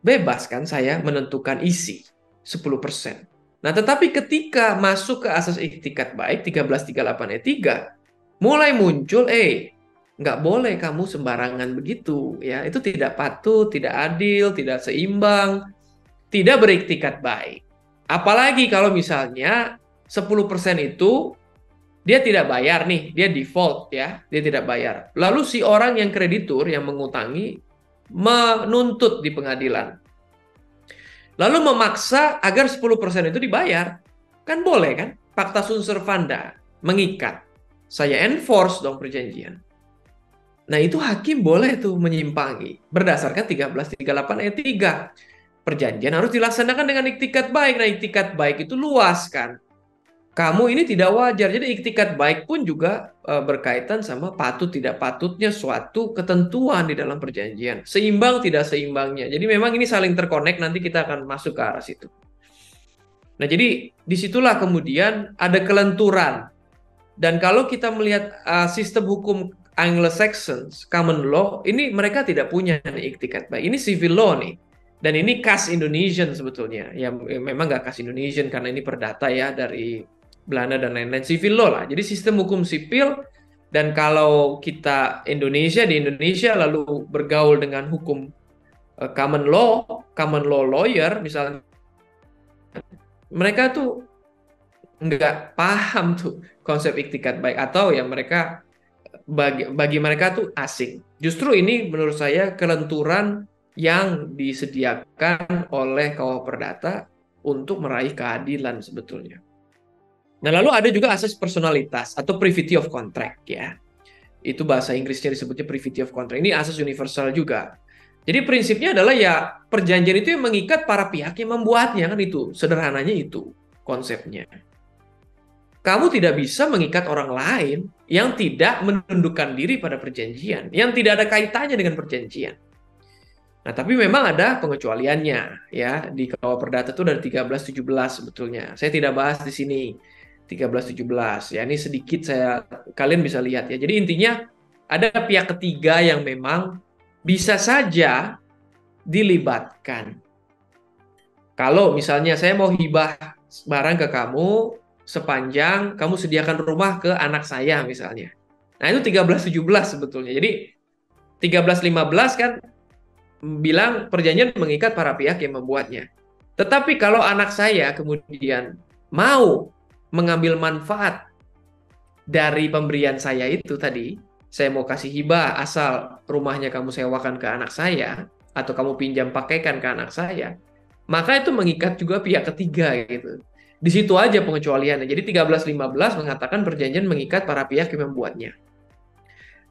Bebas kan saya menentukan isi 10%. Nah, tetapi ketika masuk ke asas iktikat baik 1338 ayat 3, mulai muncul, nggak boleh kamu sembarangan begitu. Ya, itu tidak patut, tidak adil, tidak seimbang, tidak beriktikat baik. Apalagi kalau misalnya 10% itu dia tidak bayar nih, dia default ya, dia tidak bayar. Lalu si orang yang kreditur yang mengutangi menuntut di pengadilan. Lalu memaksa agar 10% itu dibayar. Kan boleh kan? Fakta sunt servanda, mengikat. Saya enforce dong perjanjian. Nah, itu hakim boleh tuh menyimpangi berdasarkan 1338 ayat 3. Perjanjian harus dilaksanakan dengan iktikat baik. Nah, iktikat baik itu luas kan. Kamu ini tidak wajar. Jadi iktikat baik pun juga berkaitan sama patut tidak patutnya suatu ketentuan di dalam perjanjian. Seimbang tidak seimbangnya. Jadi memang ini saling terkonek, nanti kita akan masuk ke arah situ. Nah, jadi disitulah kemudian ada kelenturan. Dan kalau kita melihat sistem hukum Anglo-Saxon, common law, ini mereka tidak punya nih iktikat baik. Ini civil law nih. Dan ini khas Indonesian sebetulnya. Ya memang nggak khas Indonesian karena ini perdata ya dari Belanda dan lain-lain. Civil law lah. Jadi sistem hukum sipil. Dan kalau kita di Indonesia lalu bergaul dengan hukum common law lawyer misalnya, mereka tuh nggak paham tuh konsep iktikat baik, atau ya mereka bagi mereka tuh asing. Justru ini menurut saya kelenturan yang disediakan oleh KUH Perdata untuk meraih keadilan sebetulnya. Nah, lalu ada juga asas personalitas atau privity of contract ya. Itu bahasa Inggrisnya disebutnya privity of contract. Ini asas universal juga. Jadi prinsipnya adalah ya perjanjian itu yang mengikat para pihak yang membuatnya, kan itu. Sederhananya itu konsepnya. Kamu tidak bisa mengikat orang lain yang tidak menundukkan diri pada perjanjian, yang tidak ada kaitannya dengan perjanjian. Nah, tapi memang ada pengecualiannya ya. Di KUH Perdata itu dari 1317 sebetulnya. Saya tidak bahas di sini 1317 ya. Ini sedikit kalian bisa lihat ya. Jadi intinya ada pihak ketiga yang memang bisa saja dilibatkan. Kalau misalnya saya mau hibah barang ke kamu, sepanjang kamu sediakan rumah ke anak saya misalnya. Nah, itu 1317 sebetulnya. Jadi 1315 kan bilang perjanjian mengikat para pihak yang membuatnya. Tetapi kalau anak saya kemudian mau mengambil manfaat dari pemberian saya itu tadi, saya mau kasih hibah asal rumahnya kamu sewakan ke anak saya, atau kamu pinjam pakaikan ke anak saya, maka itu mengikat juga pihak ketiga gitu. Di situ aja pengecualiannya. Jadi 1315 mengatakan perjanjian mengikat para pihak yang membuatnya.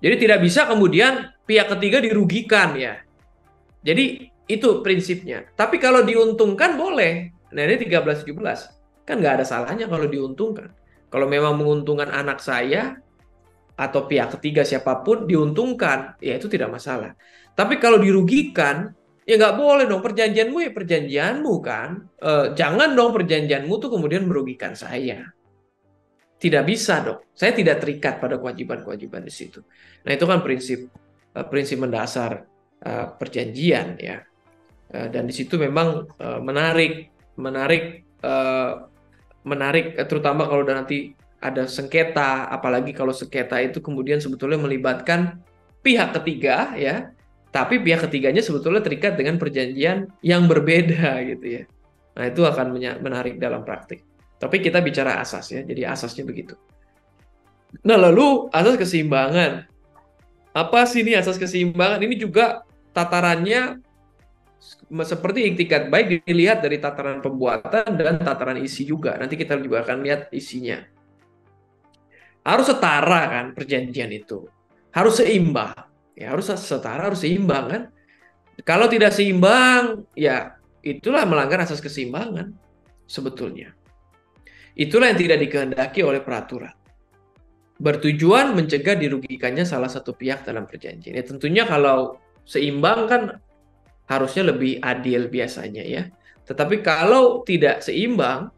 Jadi tidak bisa kemudian pihak ketiga dirugikan ya. Jadi itu prinsipnya. Tapi kalau diuntungkan boleh. Nah, ini 1317. Kan nggak ada salahnya kalau diuntungkan. Kalau memang menguntungkan anak saya atau pihak ketiga siapapun diuntungkan, ya itu tidak masalah. Tapi kalau dirugikan, ya nggak boleh dong. Perjanjianmu ya perjanjianmu kan. Jangan dong perjanjianmu tuh kemudian merugikan saya. Tidak bisa dong. Saya tidak terikat pada kewajiban-kewajiban di situ. Nah, itu kan prinsip mendasar perjanjian ya. Dan di situ memang menarik terutama kalau nanti ada sengketa, apalagi kalau sengketa itu kemudian sebetulnya melibatkan pihak ketiga ya, tapi pihak ketiganya sebetulnya terikat dengan perjanjian yang berbeda gitu ya. Nah, itu akan menarik dalam praktik. Tapi kita bicara asas ya, jadi asasnya begitu. Nah, lalu asas keseimbangan. Apa sih ini asas keseimbangan? Ini juga tatarannya seperti iktikat baik dilihat dari tataran pembuatan dan tataran isi juga. Nanti kita juga akan lihat isinya. Harus setara kan perjanjian itu. Harus seimbang. Ya, harus setara, harus seimbang kan. Kalau tidak seimbang, ya itulah melanggar asas keseimbangan sebetulnya. Itulah yang tidak dikehendaki oleh peraturan. Bertujuan mencegah dirugikannya salah satu pihak dalam perjanjian. Ya, tentunya kalau seimbang kan harusnya lebih adil biasanya ya. Tetapi kalau tidak seimbang,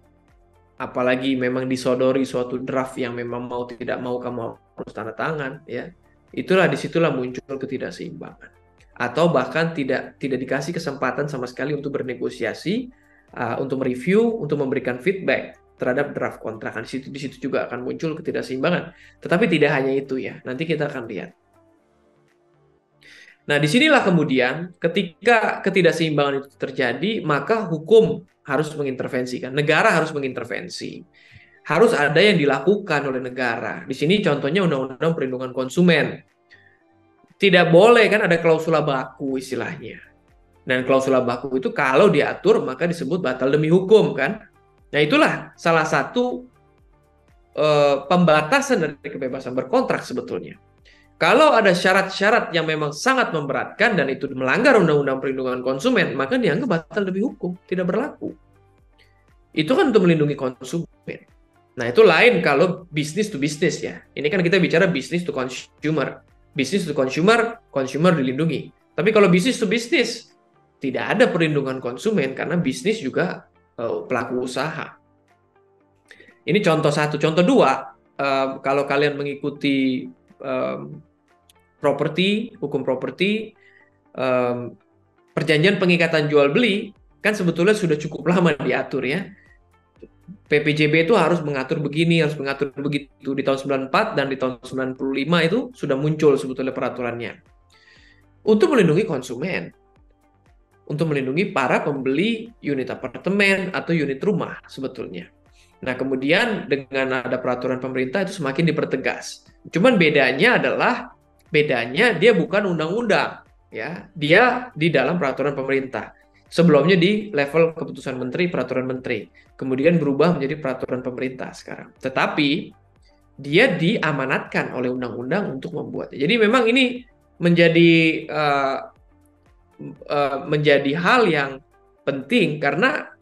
apalagi memang disodori suatu draft yang memang mau tidak mau kamu harus tanda tangan ya, disitulah muncul ketidakseimbangan. Atau bahkan tidak dikasih kesempatan sama sekali untuk bernegosiasi, untuk mereview, untuk memberikan feedback terhadap draft kontrak. Di situ juga akan muncul ketidakseimbangan. Tetapi tidak hanya itu ya, nanti kita akan lihat. Nah, disinilah kemudian ketika ketidakseimbangan itu terjadi, maka hukum harus mengintervensi kan. Negara harus mengintervensi. Harus ada yang dilakukan oleh negara. Di sini contohnya Undang-Undang Perlindungan Konsumen. Tidak boleh kan ada klausula baku istilahnya. Dan klausula baku itu kalau diatur maka disebut batal demi hukum kan. Nah, itulah salah satu pembatasan dari kebebasan berkontrak sebetulnya. Kalau ada syarat-syarat yang memang sangat memberatkan dan itu melanggar Undang-Undang Perlindungan Konsumen, maka dianggap batal demi hukum, tidak berlaku. Itu kan untuk melindungi konsumen. Nah, itu lain kalau bisnis to bisnis ya. Ini kan kita bicara bisnis to consumer. Bisnis to consumer, consumer dilindungi. Tapi kalau bisnis to bisnis, tidak ada perlindungan konsumen karena bisnis juga pelaku usaha. Ini contoh satu. Contoh dua, kalau kalian mengikuti hukum properti, perjanjian pengikatan jual beli kan sebetulnya sudah cukup lama diatur ya. PPJB itu harus mengatur begini, harus mengatur begitu di tahun 94 dan di tahun 95 itu sudah muncul sebetulnya peraturannya. Untuk melindungi konsumen, untuk melindungi para pembeli unit apartemen atau unit rumah sebetulnya. Nah, kemudian dengan ada peraturan pemerintah itu semakin dipertegas. Cuman bedanya dia bukan undang-undang ya, dia di dalam peraturan pemerintah. Sebelumnya di level keputusan menteri, peraturan menteri, kemudian berubah menjadi peraturan pemerintah sekarang. Tetapi dia diamanatkan oleh undang-undang untuk membuatnya. Jadi memang ini menjadi hal yang penting karena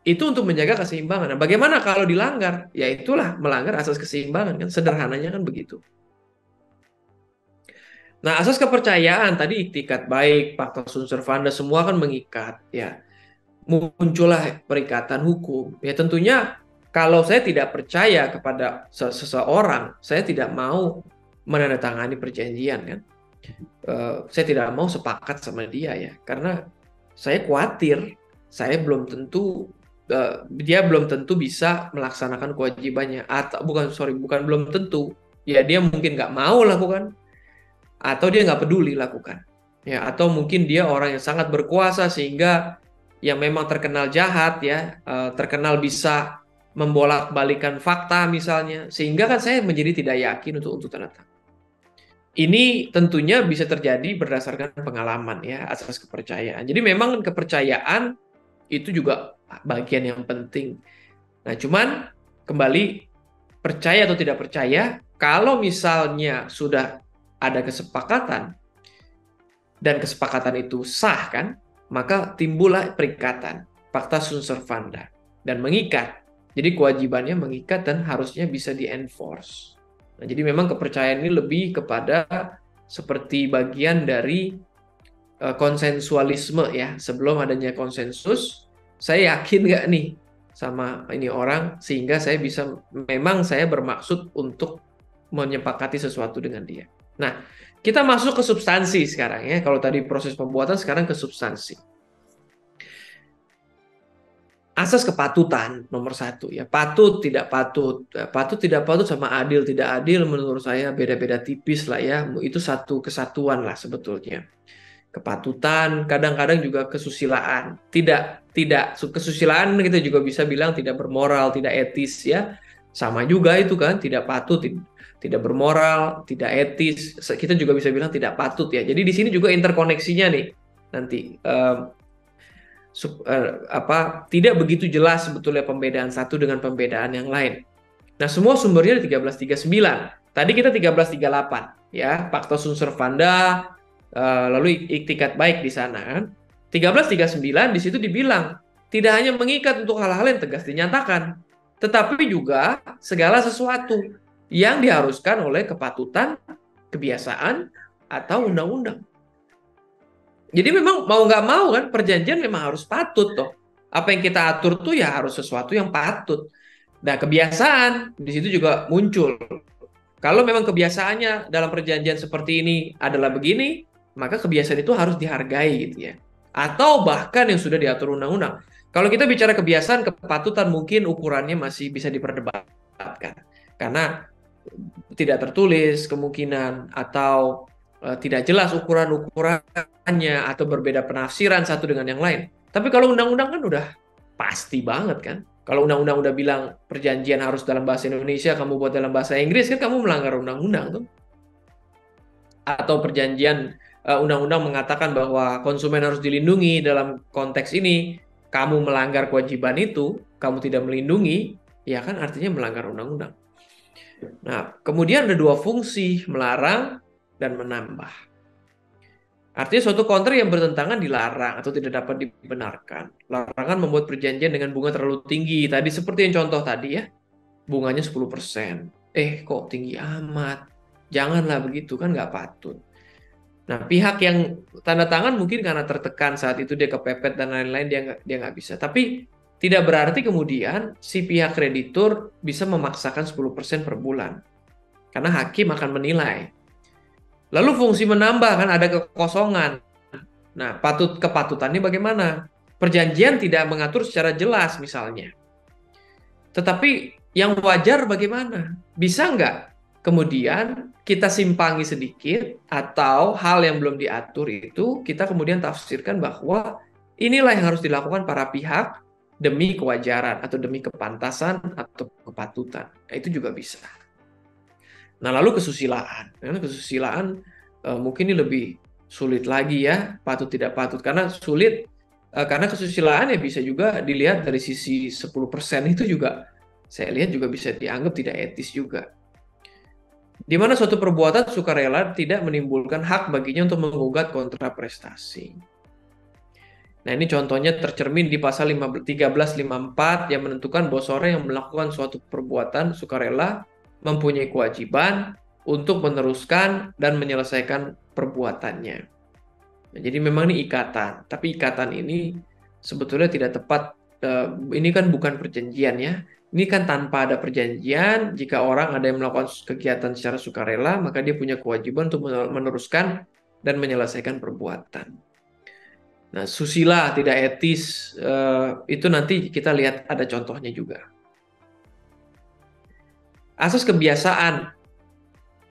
itu untuk menjaga keseimbangan. Nah, bagaimana kalau dilanggar? Ya itulah melanggar asas keseimbangan kan, sederhananya kan begitu. Nah, asas kepercayaan tadi iktikat baik, pacta sunt servanda semua kan mengikat ya. Muncullah perikatan hukum. Ya tentunya kalau saya tidak percaya kepada seseorang, saya tidak mau menandatangani perjanjian kan. Saya tidak mau sepakat sama dia ya, karena saya khawatir dia belum tentu bisa melaksanakan kewajibannya atau bukan belum tentu ya, dia mungkin nggak mau lakukan atau dia nggak peduli lakukan ya, atau mungkin dia orang yang sangat berkuasa sehingga yang memang terkenal jahat ya, terkenal bisa membolak-balikan fakta misalnya, sehingga kan saya menjadi tidak yakin untuk tanda tangan. Ini tentunya bisa terjadi berdasarkan pengalaman ya, asas kepercayaan. Jadi memang kepercayaan itu juga bagian yang penting. Nah, cuman kembali percaya atau tidak percaya, kalau misalnya sudah ada kesepakatan dan kesepakatan itu sah kan, maka timbullah perikatan, pacta sunt servanda, dan mengikat. Jadi kewajibannya mengikat dan harusnya bisa di-enforce. Nah, jadi memang kepercayaan ini lebih kepada seperti bagian dari konsensualisme ya. Sebelum adanya konsensus, saya yakin nggak nih sama ini orang sehingga saya bermaksud untuk menyepakati sesuatu dengan dia. Nah, Kita masuk ke substansi sekarang ya. Kalau tadi proses pembuatan, sekarang ke substansi. Asas kepatutan nomor satu ya. Patut tidak patut. Patut tidak patut sama adil tidak adil menurut saya beda-beda tipis lah ya. Itu satu kesatuan lah sebetulnya. Kepatutan, kadang-kadang juga kesusilaan. Tidak kesusilaan kita juga bisa bilang tidak bermoral, tidak etis ya. Sama juga itu kan, tidak patut, tidak bermoral, tidak etis. Kita juga bisa bilang tidak patut ya. Jadi di sini juga interkoneksinya nih nanti. Tidak begitu jelas sebetulnya pembedaan satu dengan pembedaan yang lain. Nah, semua sumbernya di 1339. Tadi kita 1338 ya, Pacta sunt servanda, lalu iktikat baik di sana kan. 1339 di situ dibilang tidak hanya mengikat untuk hal-hal yang tegas dinyatakan, tetapi juga segala sesuatu yang diharuskan oleh kepatutan, kebiasaan, atau undang-undang. Jadi memang mau nggak mau kan perjanjian memang harus patut toh. Apa yang kita atur tuh ya harus sesuatu yang patut. Nah, kebiasaan di situ juga muncul. Kalau memang kebiasaannya dalam perjanjian seperti ini adalah begini, maka kebiasaan itu harus dihargai gitu ya. Atau bahkan yang sudah diatur undang-undang. Kalau kita bicara kebiasaan, kepatutan mungkin ukurannya masih bisa diperdebatkan. Karena tidak tertulis kemungkinan atau tidak jelas ukuran-ukurannya atau berbeda penafsiran satu dengan yang lain. Tapi kalau undang-undang kan udah pasti banget kan. Kalau undang-undang udah bilang perjanjian harus dalam bahasa Indonesia, kamu buat dalam bahasa Inggris, kan kamu melanggar undang-undang tuh. Atau perjanjian undang-undang mengatakan bahwa konsumen harus dilindungi dalam konteks ini, kamu melanggar kewajiban itu, kamu tidak melindungi, ya kan artinya melanggar undang-undang. Nah, kemudian ada dua fungsi, melarang dan menambah. Artinya suatu kontrak yang bertentangan dilarang atau tidak dapat dibenarkan. Larangan membuat perjanjian dengan bunga terlalu tinggi. Tadi seperti yang contoh tadi ya, bunganya 10%. Kok tinggi amat? Janganlah begitu, kan nggak patut. Nah, pihak yang tanda tangan mungkin karena tertekan saat itu dia kepepet dan lain-lain, dia nggak bisa. Tapi tidak berarti kemudian si pihak kreditur bisa memaksakan 10% per bulan. Karena hakim akan menilai. Lalu fungsi menambah kan ada kekosongan. Nah, kepatutannya bagaimana? Perjanjian tidak mengatur secara jelas misalnya. Tetapi yang wajar bagaimana? Bisa nggak kemudian kita simpangi sedikit atau hal yang belum diatur itu kita kemudian tafsirkan bahwa inilah yang harus dilakukan para pihak demi kewajaran atau demi kepantasan atau kepatutan. Nah, itu juga bisa. Nah, lalu kesusilaan. Karena kesusilaan mungkin ini lebih sulit lagi ya, patut tidak patut. Karena sulit, karena kesusilaan ya bisa juga dilihat dari sisi 10% itu juga, saya lihat juga bisa dianggap tidak etis juga. Di mana suatu perbuatan sukarela tidak menimbulkan hak baginya untuk menggugat kontra prestasi. Nah, ini contohnya tercermin di pasal 1354 yang menentukan bahwa seorang yang melakukan suatu perbuatan sukarela mempunyai kewajiban untuk meneruskan dan menyelesaikan perbuatannya. Nah, jadi memang ini ikatan, tapi ikatan ini sebetulnya tidak tepat. Ini kan bukan perjanjian ya. Ini kan tanpa ada perjanjian, jika orang ada yang melakukan kegiatan secara sukarela, maka dia punya kewajiban untuk meneruskan dan menyelesaikan perbuatan. Nah, susila, tidak etis, itu nanti kita lihat ada contohnya juga. Asas kebiasaan.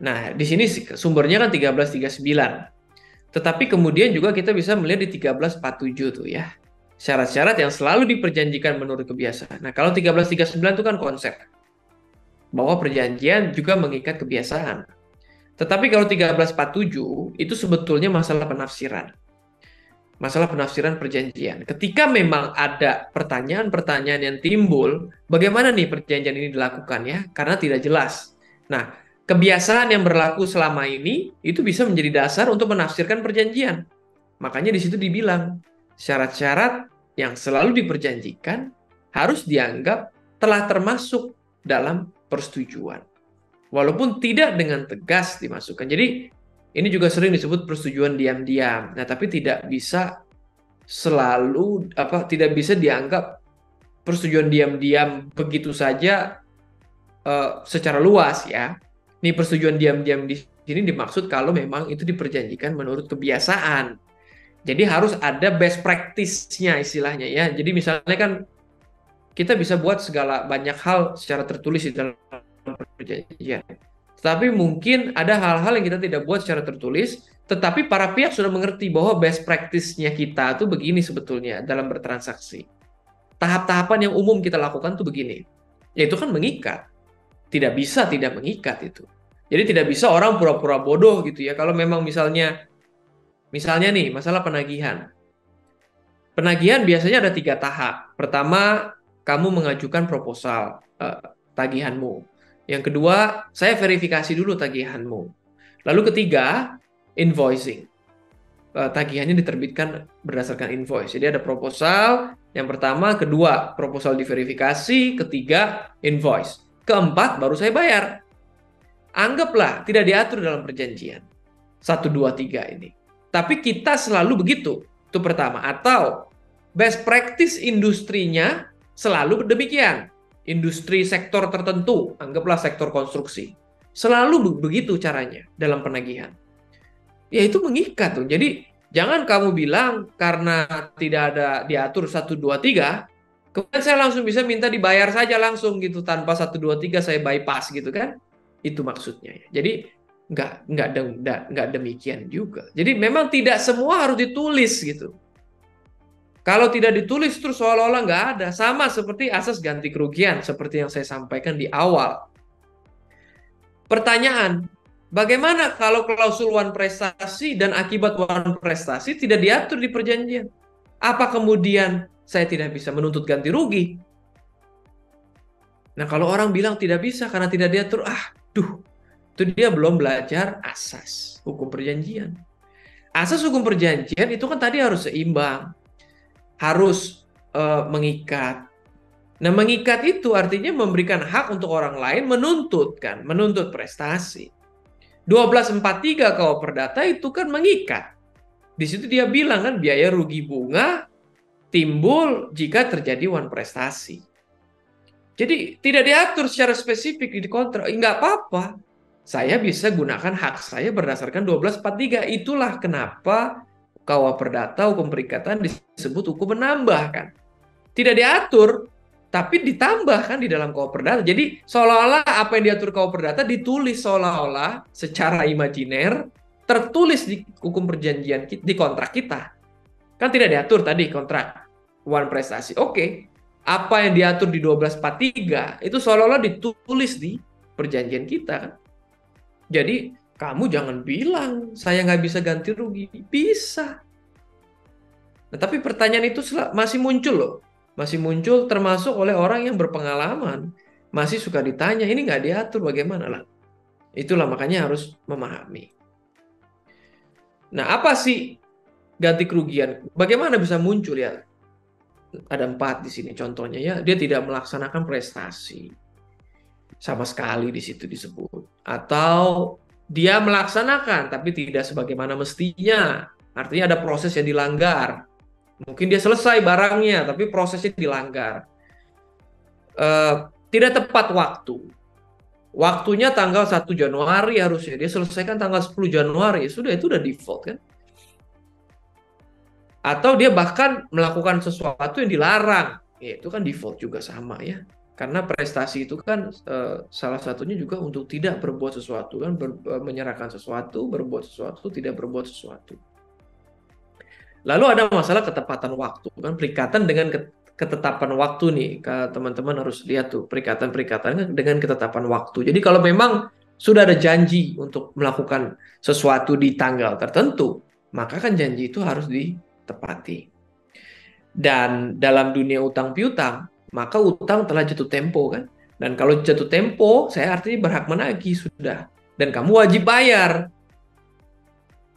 Nah, di sini sumbernya kan 1339. Tetapi kemudian juga kita bisa melihat di 1347 tuh ya. Syarat-syarat yang selalu diperjanjikan menurut kebiasaan. Nah, kalau 1339 itu kan konsep bahwa perjanjian juga mengikat kebiasaan. Tetapi kalau 1347 itu sebetulnya masalah penafsiran. Masalah penafsiran perjanjian. Ketika memang ada pertanyaan-pertanyaan yang timbul, bagaimana nih perjanjian ini dilakukan ya? Karena tidak jelas. Nah, kebiasaan yang berlaku selama ini itu bisa menjadi dasar untuk menafsirkan perjanjian. Makanya di situ dibilang syarat-syarat yang selalu diperjanjikan harus dianggap telah termasuk dalam persetujuan. Walaupun tidak dengan tegas dimasukkan. Jadi ini juga sering disebut persetujuan diam-diam. Nah, tapi tidak bisa selalu tidak bisa dianggap persetujuan diam-diam begitu saja secara luas ya. Ini persetujuan diam-diam di sini dimaksud kalau memang itu diperjanjikan menurut kebiasaan. Jadi harus ada best practice-nya istilahnya ya. Jadi misalnya kan kita bisa buat segala banyak hal secara tertulis di dalam perjanjian. Tetapi mungkin ada hal-hal yang kita tidak buat secara tertulis, tetapi para pihak sudah mengerti bahwa best practice-nya kita tuh begini sebetulnya dalam bertransaksi. Tahap-tahapan yang umum kita lakukan tuh begini. Ya itu kan mengikat. Tidak bisa tidak mengikat itu. Jadi tidak bisa orang pura-pura bodoh gitu ya. Kalau memang misalnya nih masalah penagihan. Penagihan biasanya ada 3 tahap. Pertama, kamu mengajukan proposal tagihanmu. Yang kedua, saya verifikasi dulu tagihanmu. Lalu ketiga, invoicing. Tagihannya diterbitkan berdasarkan invoice. Jadi ada proposal, yang pertama, kedua, proposal diverifikasi, ketiga, invoice. Keempat, baru saya bayar. Anggaplah tidak diatur dalam perjanjian. 1, 2, 3 ini. Tapi kita selalu begitu. Itu pertama. Atau best practice industrinya selalu demikian. Industri sektor tertentu, anggaplah sektor konstruksi. Selalu begitu caranya dalam penagihan. Ya itu mengikat tuh. Jadi jangan kamu bilang karena tidak ada diatur 1, 2, 3, kemudian saya langsung bisa minta dibayar saja langsung gitu tanpa 1, 2, 3 saya bypass gitu kan. Itu maksudnya ya. Jadi nggak demikian juga. Jadi memang tidak semua harus ditulis gitu. Kalau tidak ditulis terus seolah-olah nggak ada. Sama seperti asas ganti kerugian seperti yang saya sampaikan di awal. Pertanyaan, bagaimana kalau klausul wan prestasi dan akibat wan prestasi tidak diatur di perjanjian? Apa kemudian saya tidak bisa menuntut ganti rugi? Nah, kalau orang bilang tidak bisa karena tidak diatur, itu dia belum belajar asas hukum perjanjian. Asas hukum perjanjian itu kan tadi harus seimbang, harus mengikat. Nah, mengikat itu artinya memberikan hak untuk orang lain menuntut prestasi. 1243 KUH Perdata itu kan mengikat. Di situ dia bilang kan biaya rugi bunga timbul jika terjadi wan prestasi. Jadi tidak diatur secara spesifik di kontrak, nggak apa-apa. Saya bisa gunakan hak saya berdasarkan 1243. Itulah kenapa KUH Perdata hukum perikatan disebut hukum menambah kan. Tidak diatur, tapi ditambahkan di dalam KUH Perdata. Jadi seolah-olah apa yang diatur KUH Perdata ditulis seolah-olah secara imajiner tertulis di hukum perjanjian di kontrak kita. Kan tidak diatur tadi kontrak wan prestasi. Oke. Apa yang diatur di 1243 itu seolah-olah ditulis di perjanjian kita kan. Jadi kamu jangan bilang saya nggak bisa ganti rugi. Bisa. Nah, tapi pertanyaan itu masih muncul loh. Masih muncul termasuk oleh orang yang berpengalaman. Masih suka ditanya, ini nggak diatur bagaimana lah. Itulah makanya harus memahami. Nah, apa sih ganti kerugian? Bagaimana bisa muncul ya? Ada 4 di sini contohnya ya. Dia tidak melaksanakan prestasi. Sama sekali di situ disebut. Atau dia melaksanakan tapi tidak sebagaimana mestinya. Artinya ada proses yang dilanggar. Mungkin dia selesai barangnya tapi prosesnya dilanggar. Tidak tepat waktu. Waktunya tanggal 1 Januari harusnya. Dia selesaikan tanggal 10 Januari. Sudah, itu udah default kan. Atau dia bahkan melakukan sesuatu yang dilarang. Ya, itu kan default juga sama ya. Karena prestasi itu kan salah satunya juga untuk tidak berbuat sesuatu kan, menyerahkan sesuatu, berbuat sesuatu, tidak berbuat sesuatu. Lalu ada masalah ketepatan waktu kan, perikatan dengan ketetapan waktu nih, teman-teman harus lihat tuh perikatan-perikatan dengan ketetapan waktu. Jadi kalau memang sudah ada janji untuk melakukan sesuatu di tanggal tertentu, maka kan janji itu harus ditepati. Dan dalam dunia utang piutang, maka utang telah jatuh tempo kan. Dan kalau jatuh tempo, saya artinya berhak menagih sudah. Dan kamu wajib bayar.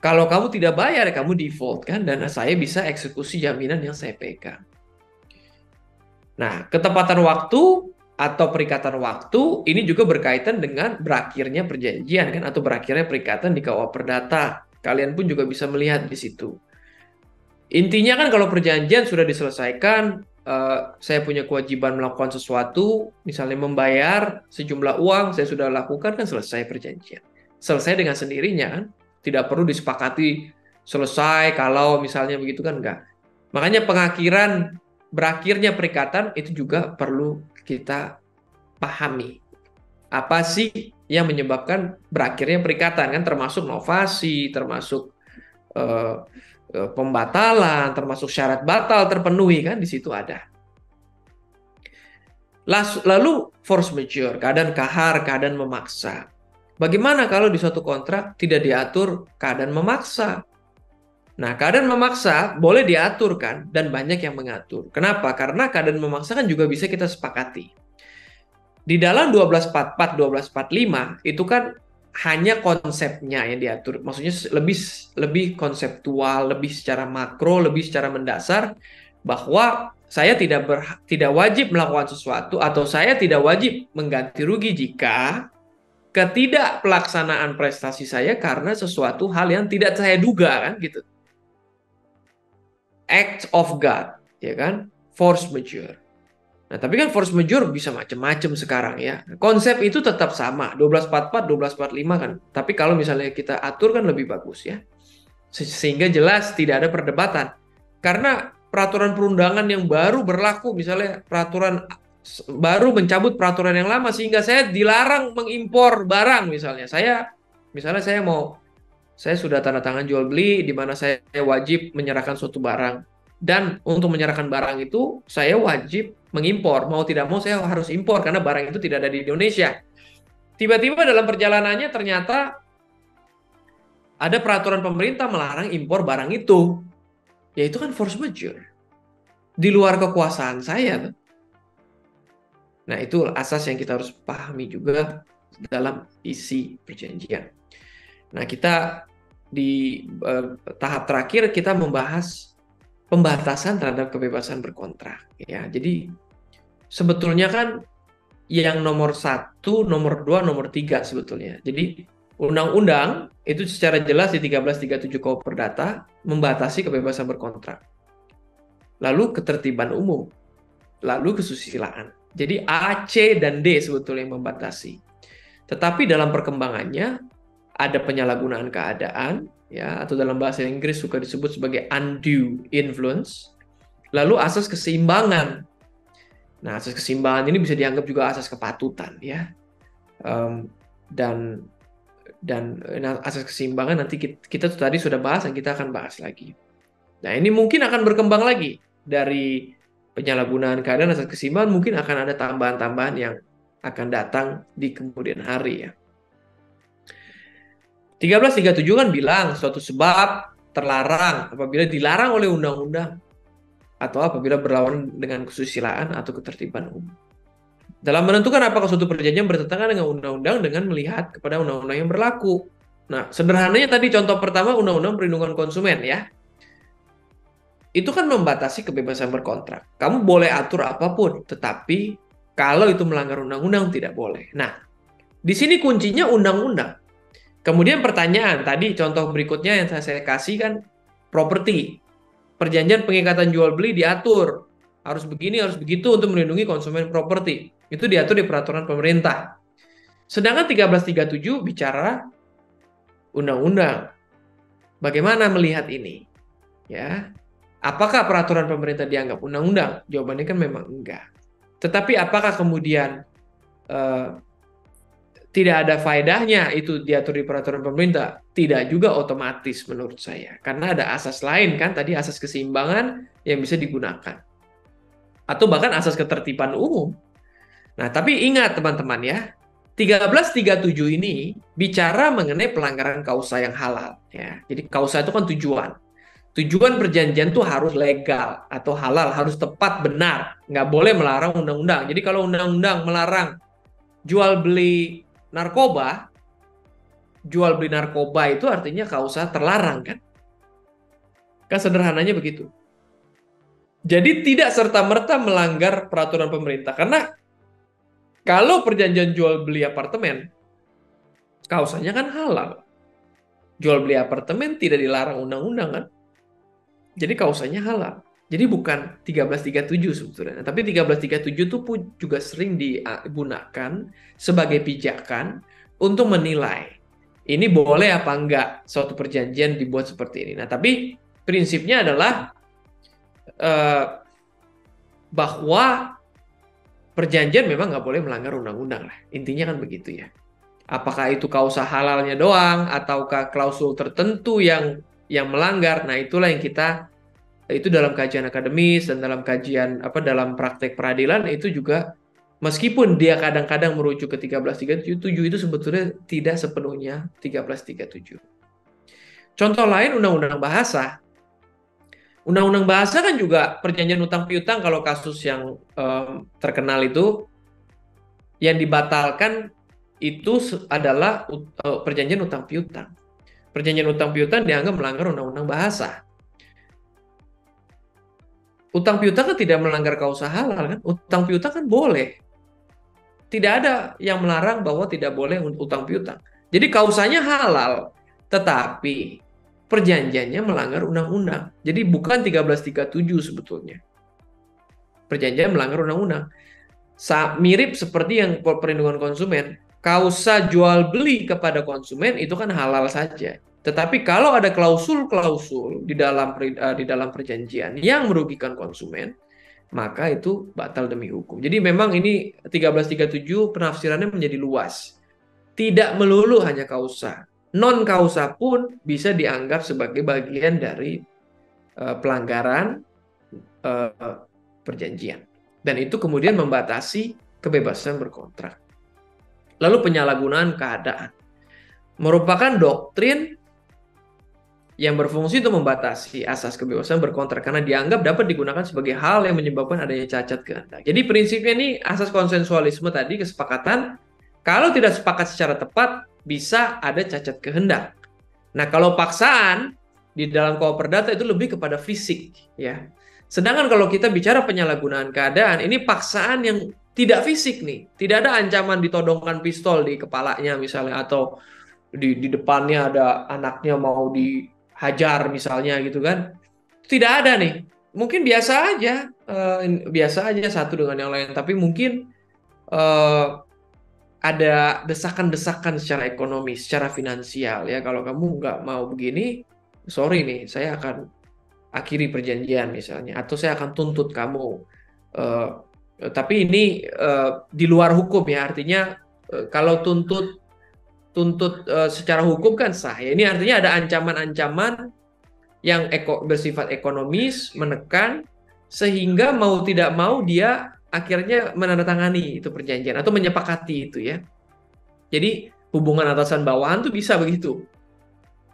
Kalau kamu tidak bayar, kamu default kan. Dan saya bisa eksekusi jaminan yang saya pegang. Nah, ketepatan waktu atau perikatan waktu ini juga berkaitan dengan berakhirnya perjanjian kan, atau berakhirnya perikatan di KUH Perdata. Kalian pun juga bisa melihat di situ. Intinya kan kalau perjanjian sudah diselesaikan, saya punya kewajiban melakukan sesuatu, misalnya membayar sejumlah uang, saya sudah lakukan kan selesai perjanjian. selesai dengan sendirinya kan. Tidak perlu disepakati selesai kalau misalnya begitu kan, enggak. Makanya berakhirnya perikatan itu juga perlu kita pahami. Apa sih yang menyebabkan berakhirnya perikatan kan, termasuk novasi, termasuk eh, pembatalan, termasuk syarat batal terpenuhi kan, di situ ada. Lalu force majeure, keadaan kahar, keadaan memaksa. Bagaimana kalau di suatu kontrak tidak diatur keadaan memaksa? Nah, keadaan memaksa boleh diatur kan, dan banyak yang mengatur. Kenapa? Karena keadaan memaksa kan juga bisa kita sepakati. Di dalam 1244, 1245 itu kan hanya konsepnya yang diatur. Maksudnya lebih konseptual, lebih secara makro, lebih secara mendasar, bahwa saya tidak wajib melakukan sesuatu, atau saya tidak wajib mengganti rugi jika ketidakpelaksanaan prestasi saya karena sesuatu hal yang tidak saya duga kan gitu. Act of God, ya kan? Force majeure. Nah, tapi kan force majeure bisa macam-macam sekarang ya. Konsep itu tetap sama, 1244, 1245 kan. Tapi kalau misalnya kita atur kan lebih bagus ya. Sehingga jelas tidak ada perdebatan. Karena peraturan perundangan yang baru berlaku, misalnya peraturan baru mencabut peraturan yang lama sehingga saya dilarang mengimpor barang misalnya. Saya sudah tanda tangan jual beli di mana saya wajib menyerahkan suatu barang. Dan untuk menyerahkan barang itu saya wajib mengimpor. Mau tidak mau saya harus impor karena barang itu tidak ada di Indonesia. Tiba-tiba dalam perjalanannya ternyata ada peraturan pemerintah melarang impor barang itu. Ya itu kan force majeure. Di luar kekuasaan saya. Nah, itu asas yang kita harus pahami juga dalam isi perjanjian. Nah, kita di tahap terakhir kita membahas pembatasan terhadap kebebasan berkontrak. Ya, jadi sebetulnya kan yang nomor 1, nomor 2, nomor 3 sebetulnya. Jadi undang-undang itu secara jelas di 1337 KUH Perdata membatasi kebebasan berkontrak. Lalu ketertiban umum, lalu kesusilaan. Jadi A, C, dan D sebetulnya yang membatasi. Tetapi dalam perkembangannya ada penyalahgunaan keadaan, ya, atau dalam bahasa Inggris suka disebut sebagai undue influence. Lalu asas keseimbangan. Nah, asas keseimbangan ini bisa dianggap juga asas kepatutan, ya. Dan asas keseimbangan nanti kita tadi sudah bahas dan kita akan bahas lagi. Nah, ini mungkin akan berkembang lagi dari penyalahgunaan keadaan asas keseimbangan, mungkin akan ada tambahan-tambahan yang akan datang di kemudian hari ya. 1337 kan bilang suatu sebab terlarang apabila dilarang oleh undang-undang atau apabila berlawanan dengan kesusilaan atau ketertiban umum. Dalam menentukan apakah suatu perjanjian bertentangan dengan undang-undang dengan melihat kepada undang-undang yang berlaku. Nah, sederhananya tadi contoh pertama Undang-Undang Perlindungan Konsumen ya. Itu kan membatasi kebebasan berkontrak. Kamu boleh atur apapun, tetapi kalau itu melanggar undang-undang tidak boleh. Nah, di sini kuncinya undang-undang. Kemudian pertanyaan, tadi contoh berikutnya yang saya kasih kan properti. Perjanjian pengikatan jual beli diatur. Harus begini, harus begitu untuk melindungi konsumen properti. Itu diatur di peraturan pemerintah. Sedangkan 1337 bicara undang-undang. Bagaimana melihat ini? Ya. Apakah peraturan pemerintah dianggap undang-undang? Jawabannya kan memang enggak. Tetapi apakah kemudian tidak ada faedahnya itu diatur di peraturan pemerintah? Tidak juga otomatis menurut saya. Karena ada asas lain kan, tadi asas keseimbangan yang bisa digunakan. Atau bahkan asas ketertiban umum. Nah, tapi ingat teman-teman ya, 1337 ini bicara mengenai pelanggaran kausa yang halal. Ya. Jadi kausa itu kan tujuan. Tujuan perjanjian itu harus legal atau halal, harus tepat, benar. Nggak boleh melarang undang-undang. Jadi kalau undang-undang melarang jual beli narkoba itu artinya kausa terlarang kan? Kan sederhananya begitu. Jadi tidak serta-merta melanggar peraturan pemerintah. Karena kalau perjanjian jual beli apartemen, kausanya kan halal. Jual beli apartemen tidak dilarang undang-undang kan? Jadi kausanya halal. Jadi bukan 1337 sebetulnya. Tapi 1337 itu pun juga sering digunakan sebagai pijakan untuk menilai ini boleh apa enggak suatu perjanjian dibuat seperti ini. Nah, tapi prinsipnya adalah bahwa perjanjian memang nggak boleh melanggar undang-undang lah. Intinya kan begitu ya. Apakah itu kausa halalnya doang, ataukah klausul tertentu yang melanggar? Nah, itulah yang itu dalam kajian akademis dan dalam kajian dalam praktek peradilan itu juga, meskipun dia kadang-kadang merujuk ke 1337 itu sebetulnya tidak sepenuhnya 1337. Contoh lain undang-undang bahasa. Undang-undang bahasa kan juga perjanjian utang piutang, kalau kasus yang terkenal itu yang dibatalkan itu adalah perjanjian utang piutang. Perjanjian utang piutang dianggap melanggar undang-undang bahasa. Utang piutang kan tidak melanggar kausa halal kan? Utang piutang kan boleh. Tidak ada yang melarang bahwa tidak boleh utang piutang. Jadi kausanya halal, tetapi perjanjiannya melanggar undang-undang. Jadi bukan 1337 sebetulnya. Perjanjian melanggar undang-undang. Mirip seperti yang perlindungan konsumen, kausa jual beli kepada konsumen itu kan halal saja. Tetapi kalau ada klausul-klausul di dalam perjanjian yang merugikan konsumen, maka itu batal demi hukum. Jadi memang ini 1337 penafsirannya menjadi luas. Tidak melulu hanya kausa. Non kausa pun bisa dianggap sebagai bagian dari pelanggaran perjanjian. Dan itu kemudian membatasi kebebasan berkontrak. Lalu penyalahgunaan keadaan merupakan doktrin yang berfungsi untuk membatasi asas kebebasan berkontrak karena dianggap dapat digunakan sebagai hal yang menyebabkan adanya cacat kehendak. Jadi prinsipnya ini asas konsensualisme tadi, kesepakatan. Kalau tidak sepakat secara tepat, bisa ada cacat kehendak. Nah, kalau paksaan di dalam KUHP Perdata itu lebih kepada fisik, ya. Sedangkan kalau kita bicara penyalahgunaan keadaan, ini paksaan yang tidak fisik nih. Tidak ada ancaman ditodongkan pistol di kepalanya misalnya, atau di depannya ada anaknya mau dihajar misalnya gitu kan. Tidak ada nih. Mungkin biasa aja satu dengan yang lain, tapi mungkin ada desakan-desakan secara ekonomi, secara finansial ya. Kalau kamu nggak mau begini, sorry nih, saya akan akhiri perjanjian misalnya, atau saya akan tuntut kamu. Tapi ini di luar hukum ya, artinya kalau tuntut secara hukum kan sah ya. Ini artinya ada ancaman-ancaman yang bersifat ekonomis, menekan, sehingga mau tidak mau dia akhirnya menandatangani itu perjanjian atau menyepakati itu ya. Jadi hubungan atasan bawahan tuh bisa begitu.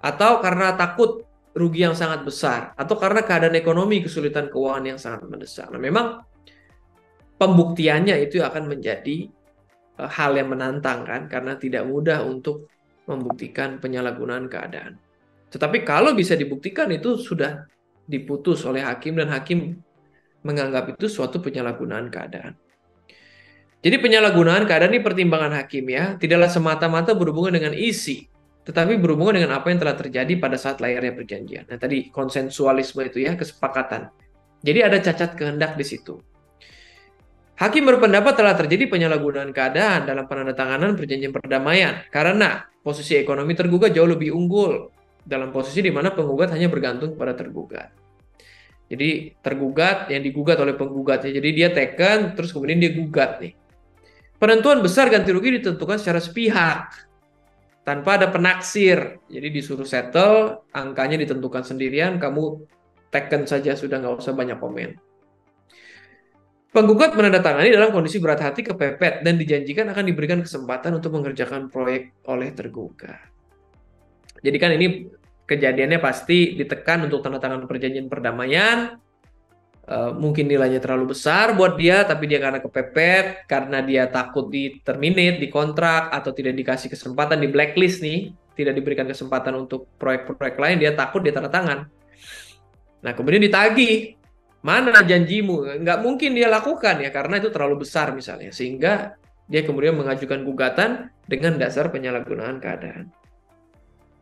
Atau karena takut rugi yang sangat besar, atau karena keadaan ekonomi, kesulitan keuangan yang sangat mendesak. Nah, memang pembuktiannya itu akan menjadi hal yang menantang kan, karena tidak mudah untuk membuktikan penyalahgunaan keadaan. Tetapi kalau bisa dibuktikan, itu sudah diputus oleh hakim dan hakim menganggap itu suatu penyalahgunaan keadaan. Jadi penyalahgunaan keadaan ini pertimbangan hakim ya, tidaklah semata-mata berhubungan dengan isi, tetapi berhubungan dengan apa yang telah terjadi pada saat lahirnya perjanjian. Nah, tadi konsensualisme itu ya, kesepakatan. Jadi ada cacat kehendak di situ. Hakim berpendapat telah terjadi penyalahgunaan keadaan dalam penandatanganan perjanjian perdamaian karena posisi ekonomi tergugat jauh lebih unggul dalam posisi di mana penggugat hanya bergantung kepada tergugat. Jadi tergugat yang digugat oleh penggugatnya. Jadi dia teken, terus kemudian dia gugat nih. Penentuan besar ganti rugi ditentukan secara sepihak tanpa ada penaksir. Jadi disuruh settle, angkanya ditentukan sendirian, kamu teken saja sudah, nggak usah banyak komen. Penggugat menandatangani dalam kondisi berat hati, kepepet, dan dijanjikan akan diberikan kesempatan untuk mengerjakan proyek oleh tergugat. Jadi kan ini kejadiannya pasti ditekan untuk tanda tangan perjanjian perdamaian. Mungkin nilainya terlalu besar buat dia, tapi dia karena kepepet, karena dia takut di-terminate, dikontrak, atau tidak dikasih kesempatan, di blacklist nih, tidak diberikan kesempatan untuk proyek-proyek lain, dia takut, dia tanda tangan. Nah, kemudian ditagih, mana janjimu? Nggak mungkin dia lakukan ya, karena itu terlalu besar misalnya, sehingga dia kemudian mengajukan gugatan dengan dasar penyalahgunaan keadaan.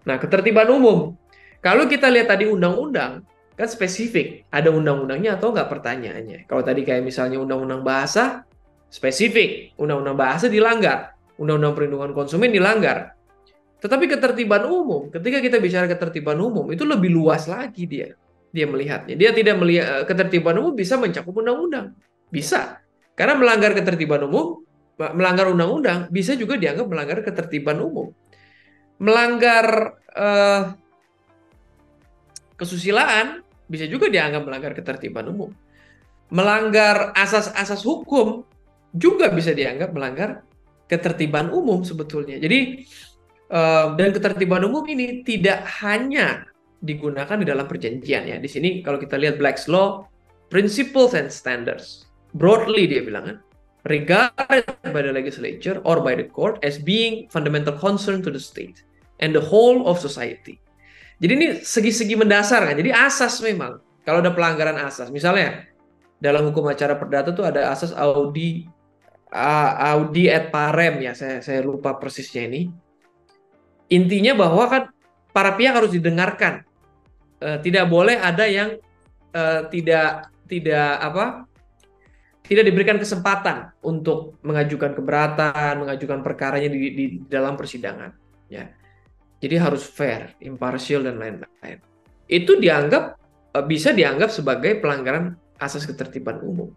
Nah, ketertiban umum. Kalau kita lihat tadi undang-undang, kan spesifik, ada undang-undangnya atau nggak pertanyaannya. Kalau tadi kayak misalnya undang-undang bahasa, spesifik, undang-undang bahasa dilanggar, undang-undang perlindungan konsumen dilanggar. Tetapi ketertiban umum, ketika kita bicara ketertiban umum, itu lebih luas lagi dia melihatnya. Dia tidak melihat ketertiban umum bisa mencakup undang-undang. Bisa. Karena melanggar ketertiban umum, melanggar undang-undang bisa juga dianggap melanggar ketertiban umum. Melanggar kesusilaan bisa juga dianggap melanggar ketertiban umum. Melanggar asas-asas hukum juga bisa dianggap melanggar ketertiban umum sebetulnya. Jadi dan ketertiban umum ini tidak hanya digunakan di dalam perjanjian ya. Di sini kalau kita lihat Black's Law, principles and standards. Broadly dia bilang kan, regarded by the legislature or by the court as being fundamental concern to the state and the whole of society. Jadi ini segi-segi mendasar kan. Jadi asas memang kalau ada pelanggaran asas, misalnya dalam hukum acara perdata tuh ada asas audi et parem ya. Saya lupa persisnya ini. Intinya bahwa kan para pihak harus didengarkan. Tidak boleh ada yang tidak diberikan kesempatan untuk mengajukan keberatan, mengajukan perkaranya di dalam persidangan. Ya. Jadi harus fair, impartial dan lain-lain. Itu bisa dianggap sebagai pelanggaran asas ketertiban umum.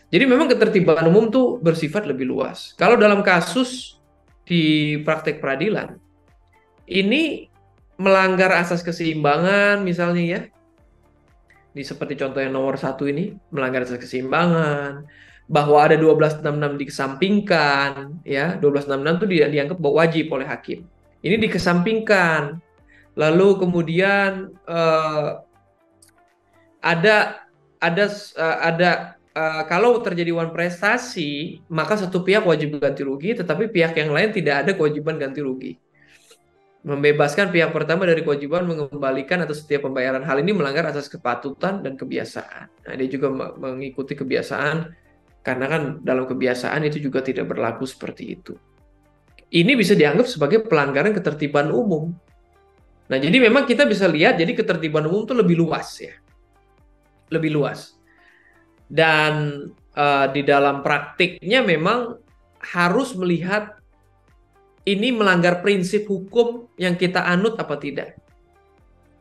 Jadi memang ketertiban umum tuh bersifat lebih luas. Kalau dalam kasus di praktek peradilan, ini melanggar asas keseimbangan misalnya ya. Seperti contoh yang nomor 1 ini, melanggar asas keseimbangan, bahwa ada 1266 dikesampingkan, ya 1266 itu dianggap wajib oleh hakim. Ini dikesampingkan. Lalu kemudian kalau terjadi wan prestasi, maka satu pihak wajib ganti rugi, tetapi pihak yang lain tidak ada kewajiban ganti rugi. Membebaskan pihak pertama dari kewajiban mengembalikan atau setiap pembayaran. Hal ini melanggar asas kepatutan dan kebiasaan. Nah, dia juga mengikuti kebiasaan, karena kan dalam kebiasaan itu juga tidak berlaku seperti itu. Ini bisa dianggap sebagai pelanggaran ketertiban umum. Nah, jadi memang kita bisa lihat, jadi ketertiban umum itu lebih luas ya. Lebih luas. Dan di dalam praktiknya memang harus melihat ini melanggar prinsip hukum yang kita anut apa tidak.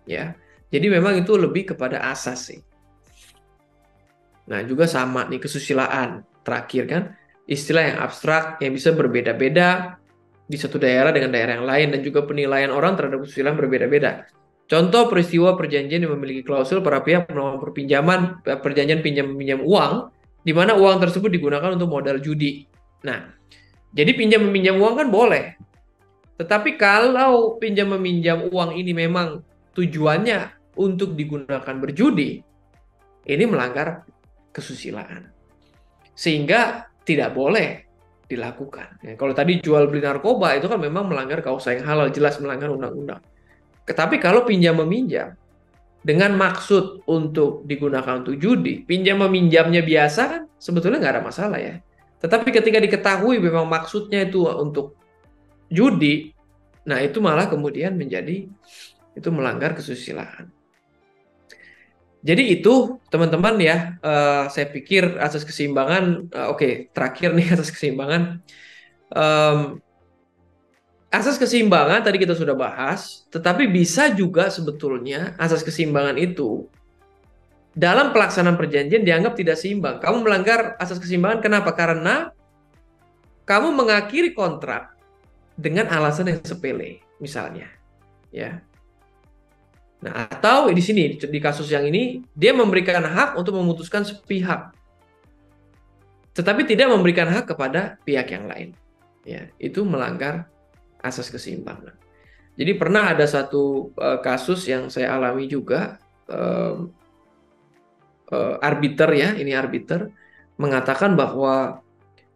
Ya. Jadi memang itu lebih kepada asas sih. Nah, juga sama nih kesusilaan. Terakhir kan, istilah yang abstrak yang bisa berbeda-beda di satu daerah dengan daerah yang lain, dan juga penilaian orang terhadap kesusilaan berbeda-beda. Contoh peristiwa perjanjian yang memiliki klausul para pihak melakukan perjanjian pinjam-meminjam uang, di mana uang tersebut digunakan untuk modal judi. Nah, jadi pinjam-meminjam uang kan boleh. Tetapi kalau pinjam-meminjam uang ini memang tujuannya untuk digunakan berjudi, ini melanggar kesusilaan. Sehingga tidak boleh dilakukan. Ya, kalau tadi jual beli narkoba itu kan memang melanggar kausa yang halal, jelas melanggar undang-undang. Tetapi kalau pinjam-meminjam dengan maksud untuk digunakan untuk judi, pinjam-meminjamnya biasa kan sebetulnya nggak ada masalah ya. Tetapi ketika diketahui memang maksudnya itu untuk judi, nah itu malah kemudian itu melanggar kesusilaan. Jadi itu teman-teman ya, saya pikir asas keseimbangan, oke, terakhir nih asas keseimbangan. Asas keseimbangan tadi kita sudah bahas, tetapi bisa juga sebetulnya asas keseimbangan itu dalam pelaksanaan perjanjian dianggap tidak seimbang. Kamu melanggar asas keseimbangan, kenapa? Karena kamu mengakhiri kontrak dengan alasan yang sepele, misalnya, ya. Nah, atau di sini di kasus yang ini dia memberikan hak untuk memutuskan sepihak, tetapi tidak memberikan hak kepada pihak yang lain. Ya, itu melanggar asas keseimbangan. Jadi pernah ada satu kasus yang saya alami juga, arbiter ya, ini arbiter mengatakan bahwa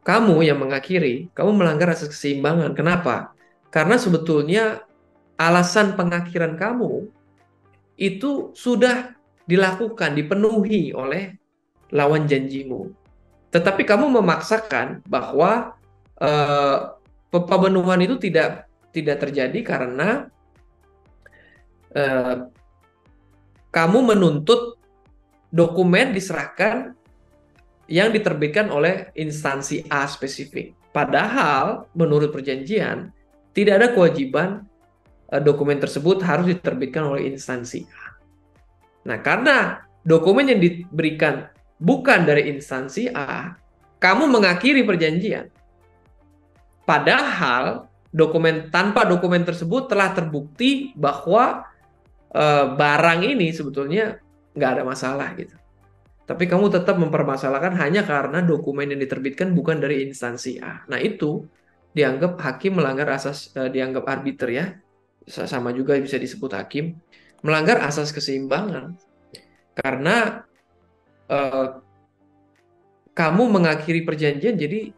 kamu yang mengakhiri, kamu melanggar asas keseimbangan. Kenapa? Karena sebetulnya alasan pengakhiran kamu itu sudah dilakukan, dipenuhi oleh lawan janjimu. Tetapi kamu memaksakan bahwa pemenuhan itu tidak terjadi karena kamu menuntut dokumen diserahkan yang diterbitkan oleh instansi A spesifik. Padahal menurut perjanjian tidak ada kewajiban dokumen tersebut harus diterbitkan oleh instansi A. Nah, karena dokumen yang diberikan bukan dari instansi A, kamu mengakhiri perjanjian. Padahal tanpa dokumen tersebut telah terbukti bahwa barang ini sebetulnya nggak ada masalah gitu. Tapi kamu tetap mempermasalahkan hanya karena dokumen yang diterbitkan bukan dari instansi A. Nah, itu dianggap hakim melanggar asas, dianggap arbiter ya. Sama juga bisa disebut hakim melanggar asas keseimbangan. Karena eh, kamu mengakhiri perjanjian jadi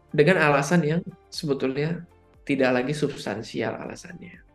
dengan alasan yang sebetulnya tidak lagi substansial alasannya.